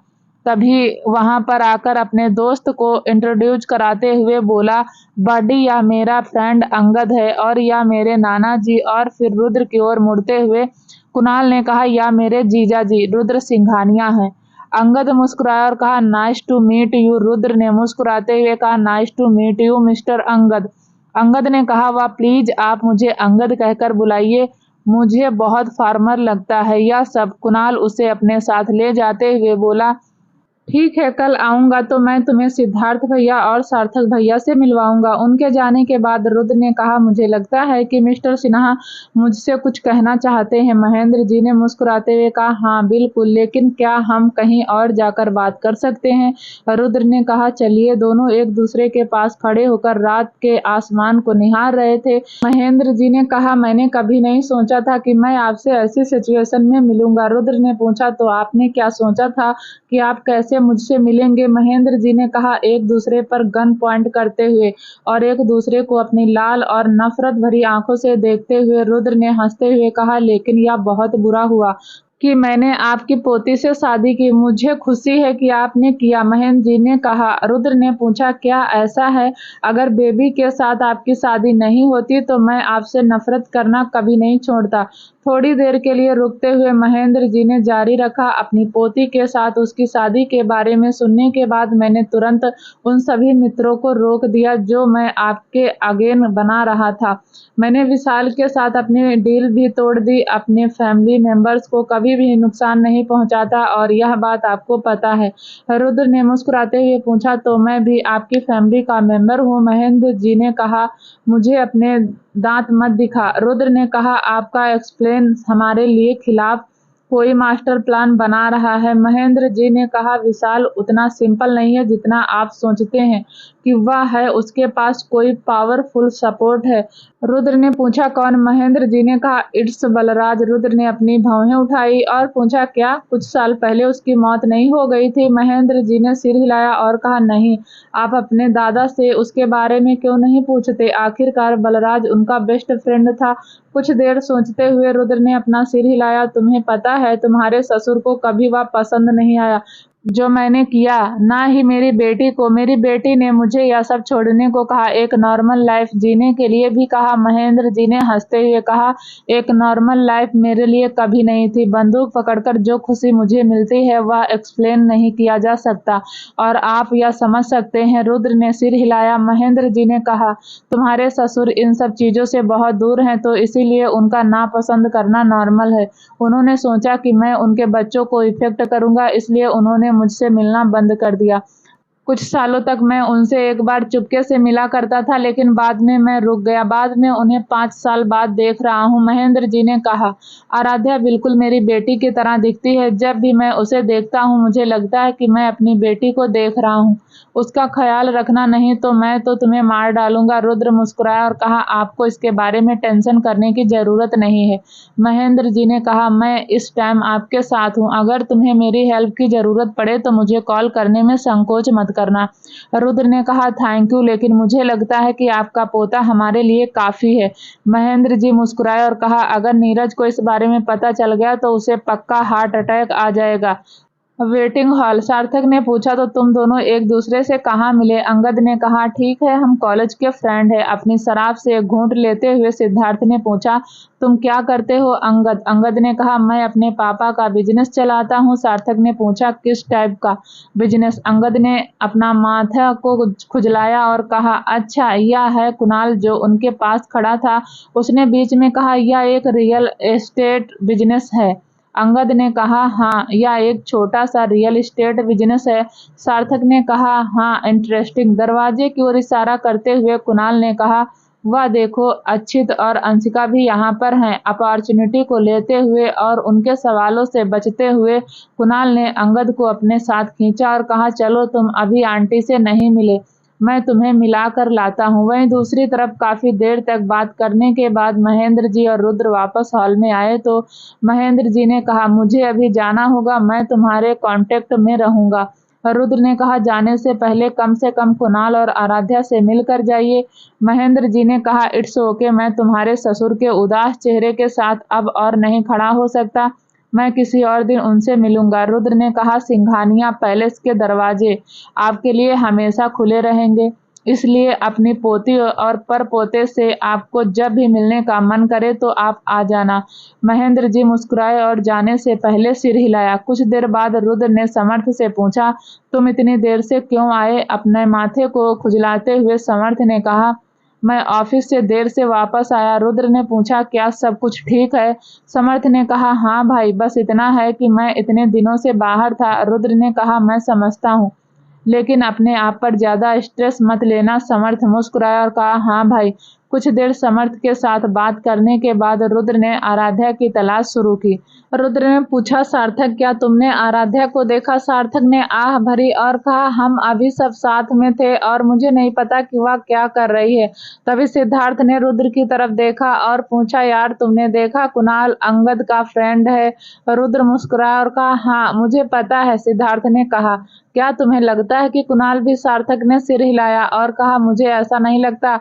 तभी वहां पर आकर अपने दोस्त को इंट्रोड्यूस कराते हुए बोला, बडी यह मेरा फ्रेंड अंगद है और यह मेरे नाना जी। और फिर रुद्र की ओर मुड़ते हुए कुणाल ने कहा, यह मेरे जीजा जी रुद्र सिंघानिया है। अंगद मुस्कुराया और कहा, nice to meet you. Rudra ने मुस्कुराते हुए कहा, nice to meet you mister Angad. Angad ने कहा, वाह प्लीज आप मुझे अंगद कहकर बुलाइए, मुझे बहुत फार्मर लगता है यह सब। कुणाल उसे अपने साथ ले जाते हुए बोला, ठीक है, कल आऊंगा तो मैं तुम्हें सिद्धार्थ भैया और सार्थक भैया से मिलवाऊंगा। उनके जाने के बाद रुद्र ने कहा, मुझे लगता है कि मिस्टर सिन्हा मुझसे कुछ कहना चाहते हैं। महेंद्र जी ने मुस्कुराते हुए कहा, हाँ बिल्कुल, लेकिन क्या हम कहीं और जाकर बात कर सकते हैं? रुद्र ने कहा, चलिए। दोनों एक दूसरे के पास खड़े होकर रात के आसमान को निहार रहे थे। महेंद्र जी ने कहा, मैंने कभी नहीं सोचा था कि मैं आपसे ऐसी सिचुएशन में मिलूंगा। रुद्र ने पूछा, तो आपने क्या सोचा था कि आप कैसे मुझसे मिलेंगे? महेंद्र जी ने कहा, एक दूसरे पर गन पॉइंट करते हुए और एक दूसरे को अपनी लाल और नफरत भरी आंखों से देखते हुए रुद्र ने हंसते हुए कहा, लेकिन यह बहुत बुरा हुआ कि मैंने आपकी पोती से शादी की। मुझे खुशी है कि आपने किया, महेंद्र जी ने कहा। रुद्र ने पूछा, क्या ऐसा है? अगर बेबी के साथ आपकी शादी नहीं होती तो मैं आपसे नफरत करना कभी नहीं छोड़ता। थोड़ी देर के लिए रुकते हुए महेंद्र जी ने जारी रखा, अपनी पोती के साथ उसकी शादी के बारे में सुनने के बाद मैंने तुरंत उन सभी मित्रों को रोक दिया जो मैं आपके अगेन बना रहा था। मैंने विशाल के साथ अपनी डील भी तोड़ दी, अपने फैमिली मेंबर्स को कभी भी नुकसान नहीं पहुंचाता और यह बात आपको पता है। रुद्र ने मुस्कुराते हुए पूछा, तो मैं भी आपकी फैमिली का मेंबर हूँ? महेंद्र जी ने कहा, मुझे अपने दांत मत दिखा। रुद्र ने कहा, आपका एक्सप्लेन हमारे लिए खिलाफ कोई मास्टर प्लान बना रहा है। महेंद्र जी ने कहा, विशाल उतना सिंपल नहीं है जितना आप सोचते हैं कि वह है, उसके पास कोई पावरफुल सपोर्ट है। रुद्र ने पूछा, कौन? महेंद्र जी ने कहा, इट्स बलराज। रुद्र ने अपनी भौहें उठाई और पूछा, क्या कुछ साल पहले उसकी मौत नहीं हो गई थी? महेंद्र जी ने सिर हिलाया और कहा, नहीं। आप अपने दादा से उसके बारे में क्यों नहीं पूछते? आखिरकार बलराज उनका बेस्ट फ्रेंड था। कुछ देर सोचते हुए रुद्र ने अपना सिर हिलाया, तुम्हें पता है तुम्हारे ससुर को कभी वह पसंद नहीं आया जो मैंने किया, ना ही मेरी बेटी को। मेरी बेटी ने मुझे यह सब छोड़ने को कहा, एक नॉर्मल लाइफ जीने के लिए भी कहा। महेंद्र जी ने हंसते हुए कहा, एक नॉर्मल लाइफ मेरे लिए कभी नहीं थी। बंदूक पकड़कर जो खुशी मुझे मिलती है वह एक्सप्लेन नहीं किया जा सकता और आप यह समझ सकते हैं। रुद्र ने सिर हिलाया। महेंद्र जी ने कहा, तुम्हारे ससुर इन सब चीजों से बहुत दूर हैं तो इसीलिए उनका नापसंद करना नॉर्मल है। उन्होंने सोचा कि मैं उनके बच्चों को इफेक्ट करूंगा, इसलिए उन्होंने मुझसे मिलना बंद कर दिया। कुछ सालों तक मैं उनसे एक बार चुपके से मिला करता था, लेकिन बाद में मैं रुक गया। बाद में उन्हें 5 साल बाद देख रहा हूँ। महेंद्र जी ने कहा, आराध्या बिल्कुल मेरी बेटी की तरह दिखती है। जब भी मैं उसे देखता हूँ मुझे लगता है कि मैं अपनी बेटी को देख रहा हूँ। उसका ख्याल रखना नहीं तो मैं तो तुम्हें मार डालूंगा। रुद्र मुस्कुराया और कहा, आपको इसके बारे में टेंशन करने की जरूरत नहीं है। महेंद्र जी ने कहा, मैं इस टाइम आपके साथ हूँ, अगर तुम्हें मेरी हेल्प की जरूरत पड़े तो मुझे कॉल करने में संकोच मत करना। रुद्र ने कहा, थैंक यू, लेकिन मुझे लगता है कि आपका पोता हमारे लिए काफी है। महेंद्र जी मुस्कुराए और कहा, अगर नीरज को इस बारे में पता चल गया तो उसे पक्का हार्ट अटैक आ जाएगा। Waiting hall. सार्थक ने पूछा, तो तुम दोनों एक दूसरे से कहाँ मिले? अंगद ने कहा, ठीक है, हम कॉलेज के फ्रेंड हैं। अपनी शराब से एक घूंट लेते हुए सिद्धार्थ ने पूछा, तुम क्या करते हो अंगद? अंगद ने कहा, मैं अपने पापा का बिजनेस चलाता हूँ। सार्थक ने पूछा, किस टाइप का बिजनेस? अंगद ने अपना माथा को खुजलाया और कहा, अच्छा यह है। कुणाल जो उनके पास खड़ा था उसने बीच में कहा, यह एक रियल एस्टेट बिजनेस है। अंगद ने कहा, हाँ, यह एक छोटा सा रियल एस्टेट बिजनेस है। सार्थक ने कहा, हाँ, इंटरेस्टिंग। दरवाजे की ओर इशारा करते हुए कुणाल ने कहा, वह देखो, अक्षित और अंशिका भी यहाँ पर हैं। अपॉर्चुनिटी को लेते हुए और उनके सवालों से बचते हुए कुणाल ने अंगद को अपने साथ खींचा और कहा, चलो, तुम अभी आंटी से नहीं मिले, मैं तुम्हें मिला कर लाता हूँ। वहीं दूसरी तरफ काफी देर तक बात करने के बाद महेंद्र जी और रुद्र वापस हॉल में आए तो महेंद्र जी ने कहा, मुझे अभी जाना होगा, मैं तुम्हारे कांटेक्ट में रहूंगा। रुद्र ने कहा, जाने से कम कुणाल और आराध्या से मिलकर जाइए। महेंद्र जी ने कहा, इट्स ओके, मैं तुम्हारे ससुर के उदास चेहरे के साथ अब और नहीं खड़ा हो सकता, मैं किसी और दिन उनसे मिलूंगा। रुद्र ने कहा, सिंघानिया पैलेस के दरवाजे आपके लिए हमेशा खुले रहेंगे, इसलिए अपनी पोती और परपोते से आपको जब भी मिलने का मन करे तो आप आ जाना। महेंद्र जी मुस्कुराए और जाने से पहले सिर हिलाया। कुछ देर बाद रुद्र ने समर्थ से पूछा, तुम इतनी देर से क्यों आए? अपने माथे को खुजलाते हुए समर्थ ने कहा, मैं ऑफिस से देर से वापस आया। रुद्र ने पूछा, क्या सब कुछ ठीक है? समर्थ ने कहा, हाँ भाई, बस इतना है कि मैं इतने दिनों से बाहर था। रुद्र ने कहा, मैं समझता हूँ, लेकिन अपने आप पर ज्यादा स्ट्रेस मत लेना। समर्थ मुस्कुराया और कहा, हाँ भाई। कुछ देर समर्थ के साथ बात करने के बाद रुद्र ने आराध्या की तलाश शुरू की। रुद्र ने पूछा, सार्थक, क्या तुमने आराध्या को देखा? सार्थक ने आह भरी और कहा, हम अभी सब साथ में थे और मुझे नहीं पता कि वह क्या कर रही है। तभी सिद्धार्थ ने रुद्र की तरफ देखा और पूछा, यार तुमने देखा, कुणाल अंगद का फ्रेंड है। रुद्र मुस्कुराया और कहा, हाँ मुझे पता है। सिद्धार्थ ने कहा, क्या तुम्हें लगता है कि कुणाल भी? सार्थक ने सिर हिलाया और कहा, मुझे ऐसा नहीं लगता।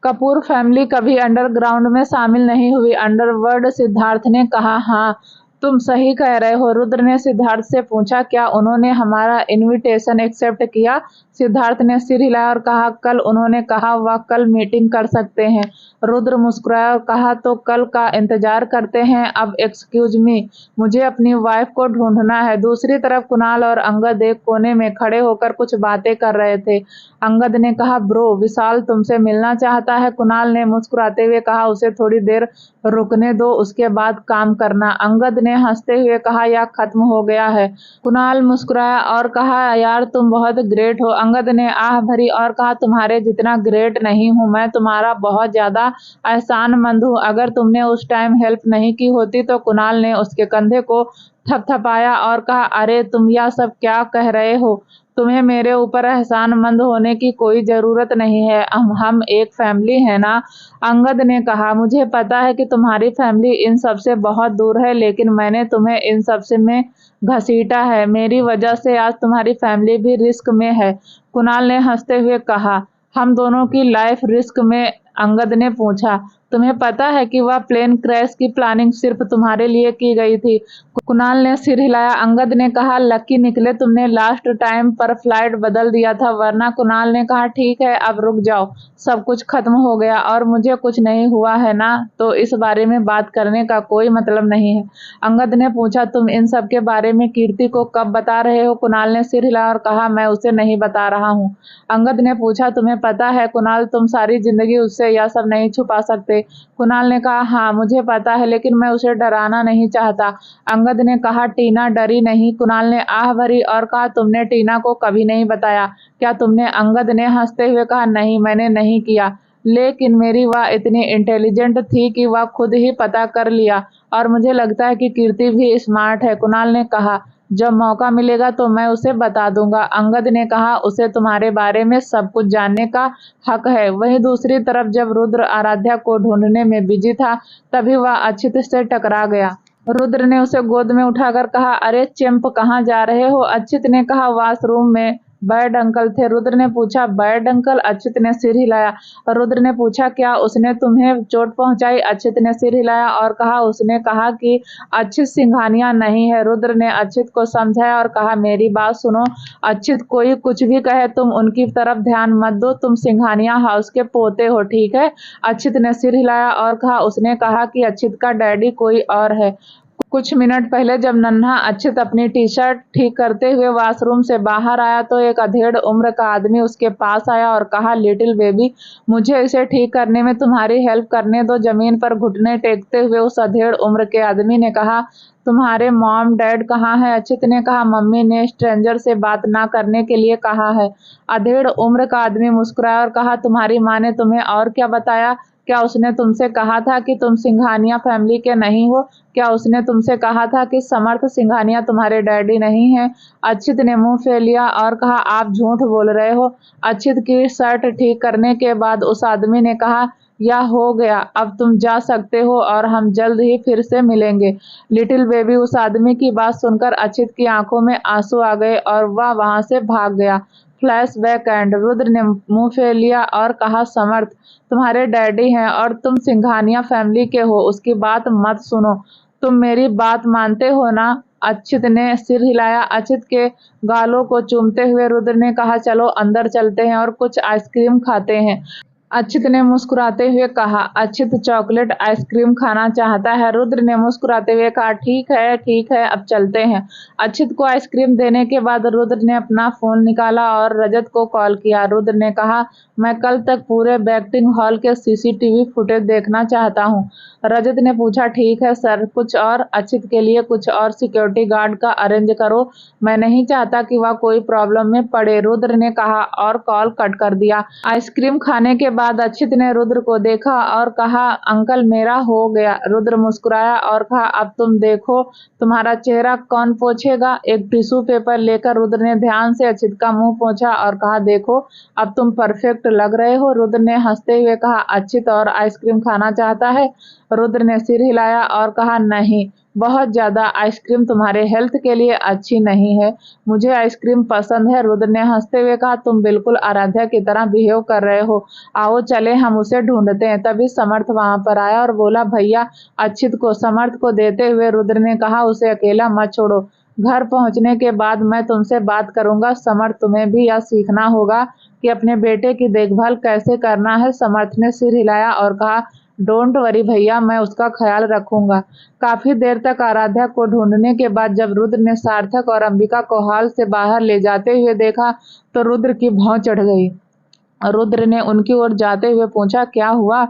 कपूर फैमिली कभी अंडरग्राउंड में शामिल नहीं हुई। अंडरवर्ल्ड? सिद्धार्थ ने कहा, हाँ तुम सही कह रहे हो। रुद्र ने सिद्धार्थ से पूछा, क्या उन्होंने हमारा इनविटेशन एक्सेप्ट किया? सिद्धार्थ ने सिर हिलाया और कहा, कल उन्होंने कहा वह कल मीटिंग कर सकते हैं। रुद्र मुस्कुराया और कहा, तो कल का इंतजार करते हैं। अब एक्सक्यूज मी, मुझे अपनी वाइफ को ढूंढना है। दूसरी तरफ कुणाल और अंगद एक कोने में खड़े होकर कुछ बातें कर रहे थे। अंगद ने कहा, ब्रो, विशाल तुमसे मिलना चाहता है। कुणाल ने मुस्कुराते हुए कहा, उसे थोड़ी देर रुकने दो, उसके बाद काम करना। अंगद ने हंसते हुए कहा, यह खत्म हो गया है। कुणाल मुस्कुराया और कहा, यार तुम बहुत ग्रेट हो। अंगद ने आह भरी और कहा, तुम्हारे जितना ग्रेट नहीं हूँ, मैं तुम्हारा बहुत ज्यादा एहसानमंद हूँ। अगर तुमने उस टाइम हेल्प नहीं की होती तो कुणाल ने उसके कंधे को थपथपाया और कहा, अरे तुम यह सब क्या कह रहे हो? तुम्हें मेरे ऊपर एहसानमंद होने की कोई जरूरत नहीं है, हम एक फैमिली है ना। अंगद ने कहा, मुझे पता है कि तुम्हारी फैमिली इन सब से बहुत दूर है, लेकिन मैंने तुम्हें इन सब से में घसीटा है। मेरी वजह से आज तुम्हारी फैमिली भी रिस्क में है। कुणाल ने हंसते हुए कहा, हम दोनों की लाइफ रिस्क में? अंगद ने पूछा, तुम्हें पता है कि वह प्लेन क्रैश की प्लानिंग सिर्फ तुम्हारे लिए की गई थी? कुणाल ने सिर हिलाया। अंगद ने कहा, लकी निकले तुमने लास्ट टाइम पर फ्लाइट बदल दिया था, वरना। कुणाल ने कहा, ठीक है, अब रुक जाओ, सब कुछ खत्म हो गया और मुझे कुछ नहीं हुआ है ना, तो इस बारे में बात करने का कोई मतलब नहीं है। अंगद ने पूछा, तुम इन सब के बारे में कीर्ति को कब बता रहे हो? कुणाल ने सिर हिलाया और कहा, मैं उसे नहीं बता रहा हूँ। अंगद ने पूछा, तुम्हें पता है कुणाल, तुम सारी जिंदगी उससे यह सब नहीं छुपा सकते। कुणाल ने कहा, हाँ मुझे पता है, लेकिन मैं उसे डराना नहीं चाहता। अंगद ने कहा, टीना डरी नहीं? कुणाल ने आह भरी और कहा, तुमने टीना को कभी नहीं बताया क्या? तुमने? अंगद ने हंसते हुए कहा, नहीं, मैंने नहीं किया, लेकिन मेरी वह इतनी इंटेलिजेंट थी कि वह खुद ही पता कर लिया, और मुझे लगता है कि कीर्ति भी स्मार्ट है। कुणाल ने कहा, जब मौका मिलेगा तो मैं उसे बता दूंगा। अंगद ने कहा, उसे तुम्हारे बारे में सब कुछ जानने का हक है। वहीं दूसरी तरफ जब रुद्र आराध्या को ढूंढने में बिजी था, तभी वह अक्षित से टकरा गया। रुद्र ने उसे गोद में उठाकर कहा, अरे चंप, कहाँ जा रहे हो? अक्षित ने कहा, वॉशरूम में। बैड अंकल थे। रुद्र ने पूछा, बैड अंकल? अच्युत ने सिर हिलाया। रुद्र ने पूछा, क्या उसने तुम्हें चोट पहुंचाई? अच्युत ने सिर हिलाया और कहा, उसने कहा कि अच्युत सिंघानिया नहीं है। रुद्र ने अच्युत को समझाया और कहा, मेरी बात सुनो अच्युत, कोई कुछ भी कहे तुम उनकी तरफ ध्यान मत दो, तुम सिंघानिया हाउस के पोते हो, ठीक है? अच्युत ने सिर हिलाया और कहा, उसने कहा कि अच्युत का डैडी कोई और है। कुछ मिनट पहले जब नन्हा अच्युत अपनी टी शर्ट ठीक करते हुए वॉशरूम से बाहर आया तो एक अधेड़ उम्र का आदमी उसके पास आया और कहा, लिटिल बेबी, मुझे इसे ठीक करने में तुम्हारी हेल्प करने दो। जमीन पर घुटने टेकते हुए उस अधेड़ उम्र के आदमी ने कहा, तुम्हारे मॉम डैड कहाँ हैं? अच्युत ने कहा, मम्मी ने स्ट्रेंजर से बात ना करने के लिए कहा है। अधेड़ उम्र का आदमी मुस्कुराया और कहा, तुम्हारी माँ ने तुम्हें और क्या बताया? क्या उसने तुमसे कहा था कि तुम सिंघानिया फैमिली के नहीं हो? क्या उसने तुमसे कहा था कि समर्थ सिंघानिया तुम्हारे डैडी नहीं हैं? अच्युत ने मुंह फेर लिया और कहा, आप झूठ बोल रहे हो। अच्युत की शर्ट ठीक करने के बाद उस आदमी ने कहा, यह हो गया, अब तुम जा सकते हो और हम जल्द ही फिर से मिलेंगे। लिटिल बेबी, उस आदमी की बात सुनकर अच्युत की आंखों में आंसू आ गए और वह वहां से भाग गया। Flashback and. रुद्र ने मुंह फेर लिया और कहा, समर्थ तुम्हारे डैडी हैं और तुम सिंघानिया फैमिली के हो, उसकी बात मत सुनो। तुम मेरी बात मानते हो ना? अच्युत ने सिर हिलाया। अच्युत के गालों को चूमते हुए रुद्र ने कहा, चलो अंदर चलते हैं और कुछ आइसक्रीम खाते हैं। अच्युत ने मुस्कुराते हुए कहा, अच्युत चॉकलेट आइसक्रीम खाना चाहता है। रुद्र ने मुस्कुराते हुए कहा, ठीक है, अब चलते हैं। अच्युत को आइसक्रीम देने के बाद रुद्र ने अपना फोन निकाला और रजत को कॉल किया। रुद्र ने कहा, मैं कल तक पूरे बैक्टिंग हॉल के सीसीटीवी फुटेज देखना चाहता हूँ। रजत ने पूछा, ठीक है सर, कुछ और? अच्युत के लिए कुछ और सिक्योरिटी गार्ड का अरेंज करो, मैं नहीं चाहता कि वह कोई प्रॉब्लम में पड़े। रुद्र ने कहा और कॉल कट कर दिया। आइसक्रीम खाने के बाद अच्युत ने रुद्र को देखा और कहा, अंकल मेरा हो गया। रुद्र मुस्कुराया और कहा, अब तुम देखो तुम्हारा चेहरा कौन पोंछेगा? एक टिश्यू पेपर लेकर रुद्र ने ध्यान से अच्युत का मुंह पोंछा और कहा, देखो अब तुम परफेक्ट लग रहे हो। रुद्र ने हंसते हुए कहा, अच्युत और आइसक्रीम खाना चाहता है? रुद्र ने सिर हिलाया और कहा, नहीं, बहुत ज्यादा आइसक्रीम तुम्हारे हेल्थ के लिए अच्छी नहीं है, मुझे आइसक्रीम पसंद है। रुद्र ने हंसते हुए कहा, तुम बिल्कुल आराध्या की तरह बिहेव कर रहे हो, आओ चले हम उसे ढूंढते हैं। तभी समर्थ वहां पर आया और बोला, भैया अच्युत को। समर्थ को देते हुए रुद्र ने कहा, उसे अकेला मत छोड़ो, घर पहुंचने के बाद मैं तुमसे बात करूंगा। समर्थ, तुम्हें भी यह सीखना होगा कि अपने बेटे की देखभाल कैसे करना है। समर्थ ने सिर हिलाया और कहा, डोंट वरी भैया, मैं उसका ख्याल रखूंगा। काफी देर तक आराध्या को ढूंढने के बाद जब रुद्र ने सार्थक और अंबिका को हॉल से बाहर ले जाते हुए देखा तो रुद्र की भौं चढ़ गई। रुद्र ने उनकी ओर जाते हुए पूछा, क्या हुआ?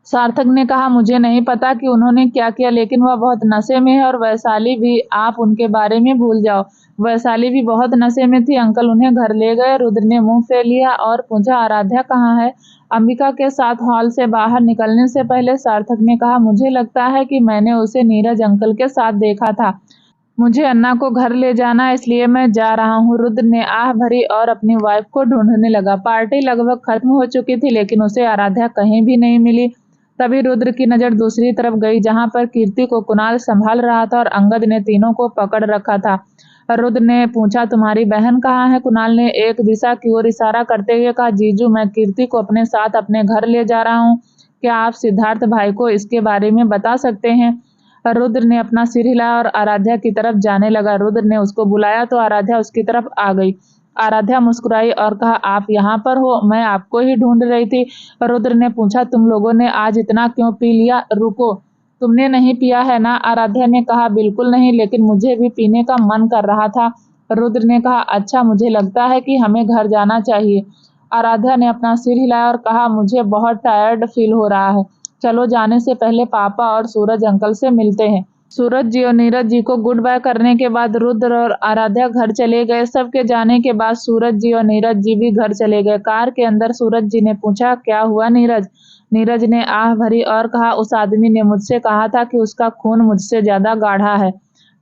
सार्थक ने कहा, मुझे नहीं पता कि उन्होंने क्या किया, लेकिन वह बहुत नशे में है और वैशाली भी, आप उनके बारे में भूल जाओ। वैशाली भी बहुत नशे में थी, अंकल उन्हें घर ले गए। रुद्र ने मुंह फेर लिया और पूछा, आराध्या कहाँ है? अंबिका के साथ। हॉल से बाहर निकलने से पहले सार्थक ने कहा, मुझे लगता है कि मैंने उसे नीरज अंकल के साथ देखा था, मुझे अन्ना को घर ले जाना है, इसलिए मैं जा रहा हूँ। रुद्र ने आह भरी और अपनी वाइफ को ढूंढने लगा। पार्टी लगभग खत्म हो चुकी थी लेकिन उसे आराध्या कहीं भी नहीं मिली। तभी रुद्र की नजर दूसरी तरफ गई जहां पर कीर्ति को कुणाल संभाल रहा था और अंगद ने तीनों को पकड़ रखा था। रुद्र ने पूछा, तुम्हारी बहन कहाँ है? कुणाल ने एक दिशा की ओर इशारा करते हुए कहा, जीजू मैं कीर्ति को अपने साथ अपने घर ले जा रहा हूँ, क्या आप सिद्धार्थ भाई को इसके बारे में बता सकते हैं? रुद्र ने अपना सिर हिलाया और आराध्या की तरफ जाने लगा। रुद्र ने उसको बुलाया तो आराध्या उसकी तरफ आ गई। आराध्या मुस्कुराई और कहा, आप यहाँ पर हो, मैं आपको ही ढूंढ रही थी। रुद्र ने पूछा, तुम लोगों ने आज इतना क्यों पी लिया? रुको, तुमने नहीं पिया है ना? आराध्या ने कहा, बिल्कुल नहीं, लेकिन मुझे भी पीने का मन कर रहा था। रुद्र ने कहा, अच्छा, मुझे लगता है कि हमें घर जाना चाहिए। आराध्या ने अपना सिर हिलाया और कहा, मुझे बहुत टायर्ड फील हो रहा है, चलो जाने से पहले पापा और सूरज अंकल से मिलते हैं। सूरज जी और नीरज जी को गुड बाय करने के बाद रुद्र और आराध्या घर चले गए। सबके जाने के बाद सूरज जी और नीरज जी भी घर चले गए। कार के अंदर सूरज जी ने पूछा, क्या हुआ नीरज? नीरज ने आह भरी और कहा, उस आदमी ने मुझसे कहा था कि उसका खून मुझसे ज्यादा गाढ़ा है।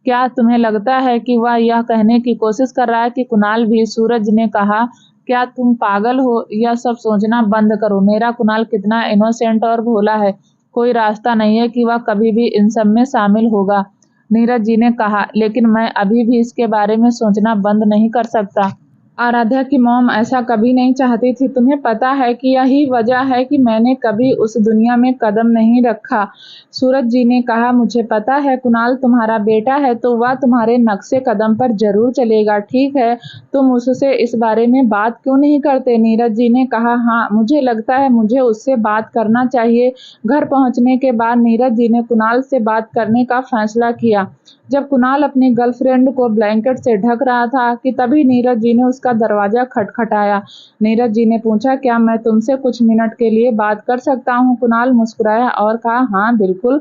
क्या तुम्हें लगता है कि वह यह कहने की कोशिश कर रहा है कि कुणाल भी? सूरज ने कहा, क्या तुम पागल हो? यह सब सोचना बंद करो, मेरा कुणाल कितना इनोसेंट और भोला है, कोई रास्ता नहीं है कि वह कभी भी इन सब में शामिल होगा। नीरज जी ने कहा, लेकिन मैं अभी भी इसके बारे में सोचना बंद नहीं कर सकता। आराध्या की मॉम ऐसा कभी नहीं चाहती थी। तुम्हें पता है कि यही वजह है कि मैंने कभी उस दुनिया में कदम नहीं रखा। सूरज जी ने कहा, मुझे पता है कुणाल तुम्हारा बेटा है तो वह तुम्हारे नक्शे कदम पर जरूर चलेगा। ठीक है, तुम उससे इस बारे में बात क्यों नहीं करते? नीरज जी ने कहा, हाँ मुझे लगता है मुझे उससे बात करना चाहिए। घर पहुंचने के बाद नीरज जी ने कुणाल से बात करने का फैसला किया। जब कुणाल अपनी गर्लफ्रेंड को ब्लैंकेट से ढक रहा था कि तभी नीरज जी ने उसका दरवाजा खटखटाया। नीरज जी ने पूछा, क्या मैं तुमसे कुछ मिनट के लिए बात कर सकता हूँ? कुणाल मुस्कुराया और कहा, हाँ बिल्कुल,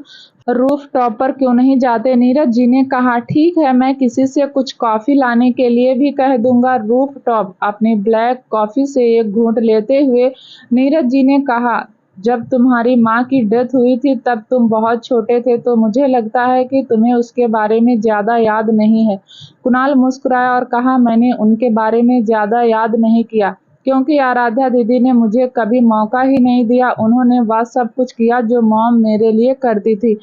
रूफ टॉप पर क्यों नहीं जाते? नीरज जी ने कहा, ठीक है, मैं किसी से कुछ कॉफी लाने के लिए भी कह दूंगा। रूफ टॉप अपनी ब्लैक कॉफी से एक घूंट लेते हुए नीरज जी ने कहा, जब तुम्हारी माँ की डेथ हुई थी तब तुम बहुत छोटे थे, तो मुझे लगता है कि तुम्हें उसके बारे में ज्यादा याद नहीं है। कुणाल मुस्कुराया और कहा, मैंने उनके बारे में ज्यादा याद नहीं किया क्योंकि आराध्या दीदी ने मुझे कभी मौका ही नहीं दिया। उन्होंने वह सब कुछ किया जो मॉम मेरे लिए करती थी।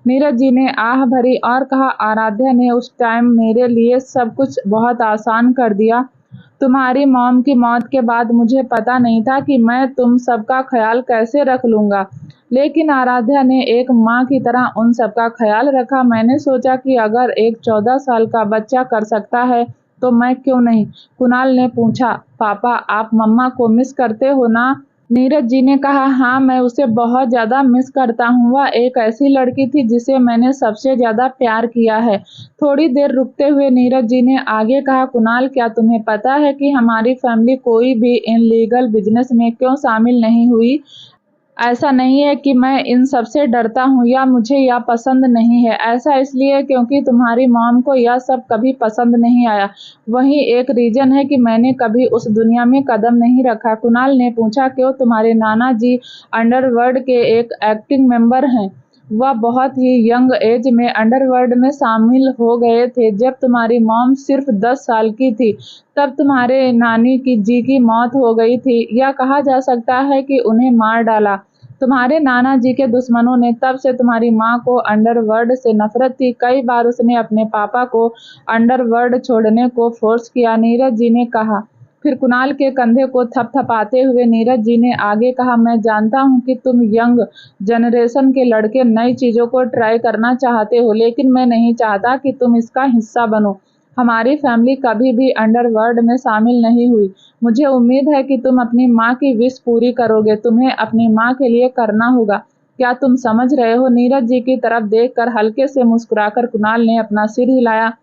नीरज जी ने आह भरी और कहा, आराध्या ने उस टाइम मेरे लिए सब कुछ बहुत आसान कर दिया। तुम्हारी मॉम की मौत के बाद मुझे पता नहीं था कि मैं तुम सबका ख्याल कैसे रख लूंगा, लेकिन आराध्या ने एक माँ की तरह उन सबका ख्याल रखा। मैंने सोचा कि अगर एक 14 साल का बच्चा कर सकता है तो मैं क्यों नहीं? कुणाल ने पूछा, पापा आप मम्मा को मिस करते हो ना? नीरज जी ने कहा, हाँ मैं उसे बहुत ज्यादा मिस करता हूँ। वह एक ऐसी लड़की थी जिसे मैंने सबसे ज्यादा प्यार किया है। थोड़ी देर रुकते हुए नीरज जी ने आगे कहा, कुणाल क्या तुम्हें पता है कि हमारी फैमिली कोई भी इनलीगल बिजनेस में क्यों शामिल नहीं हुई? ऐसा नहीं है कि मैं इन सब से डरता हूँ या मुझे यह पसंद नहीं है। ऐसा इसलिए क्योंकि तुम्हारी मॉम को यह सब कभी पसंद नहीं आया। वही एक रीजन है कि मैंने कभी उस दुनिया में कदम नहीं रखा। कुणाल ने पूछा, क्यों? तुम्हारे नाना जी अंडरवर्ल्ड के एक एक्टिंग मेंबर हैं। वह बहुत ही यंग एज में अंडरवर्ल्ड में शामिल हो गए थे। जब तुम्हारी मॉम सिर्फ 10 साल की थी तब तुम्हारे नानी की जी की मौत हो गई थी। यह कहा जा सकता है कि उन्हें मार डाला। तुम्हारे नाना जी के दुश्मनों ने, तब से तुम्हारी माँ को अंडरवर्ल्ड से नफरत थी। कई बार उसने अपने पापा को अंडरवर्ल्ड छोड़ने को फोर्स किया। नीरज जी ने कहा। फिर कुणाल के कंधे को थपथपाते हुए नीरज जी ने आगे कहा, मैं जानता हूँ कि तुम यंग जनरेशन के लड़के नई चीजों को ट्राई करना चाहते हो, लेकिन मैं नहीं चाहता कि तुम इसका हिस्सा बनो। हमारी फैमिली कभी भी अंडरवर्ल्ड में शामिल नहीं हुई। मुझे उम्मीद है कि तुम अपनी माँ की विश पूरी करोगे। तुम्हें अपनी माँ के लिए करना होगा। क्या तुम समझ रहे हो? नीरज जी की तरफ देखकर हल्के से मुस्कुराकर कुणाल ने अपना सिर हिलाया।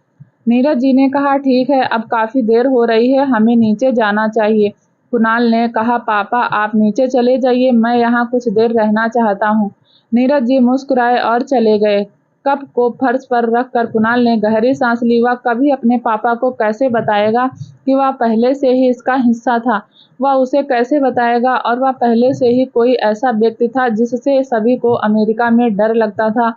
नीरज जी ने कहा, ठीक है, अब काफी देर हो रही है, हमें नीचे जाना चाहिए। कुणाल ने कहा, पापा आप नीचे चले जाइए, मैं यहाँ कुछ देर रहना चाहता हूँ। नीरज जी मुस्कुराए और चले गए। कप को फर्श पर रखकर कुणाल ने गहरी सांस ली। वह कभी अपने पापा को कैसे बताएगा कि वह पहले से ही इसका हिस्सा था? वह उसे कैसे बताएगा? और वह पहले से ही कोई ऐसा व्यक्ति था जिससे सभी को अमेरिका में डर लगता था।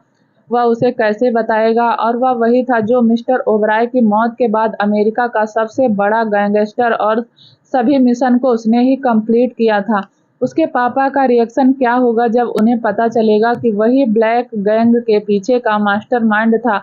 वह उसे कैसे बताएगा? और वह वही था जो मिस्टर ओबराय की मौत के बाद अमेरिका का सबसे बड़ा गैंगस्टर, और सभी मिशन को उसने ही कंप्लीट किया था। उसके पापा का रिएक्शन क्या होगा जब उन्हें पता चलेगा कि वही ब्लैक गैंग के पीछे का मास्टरमाइंड था?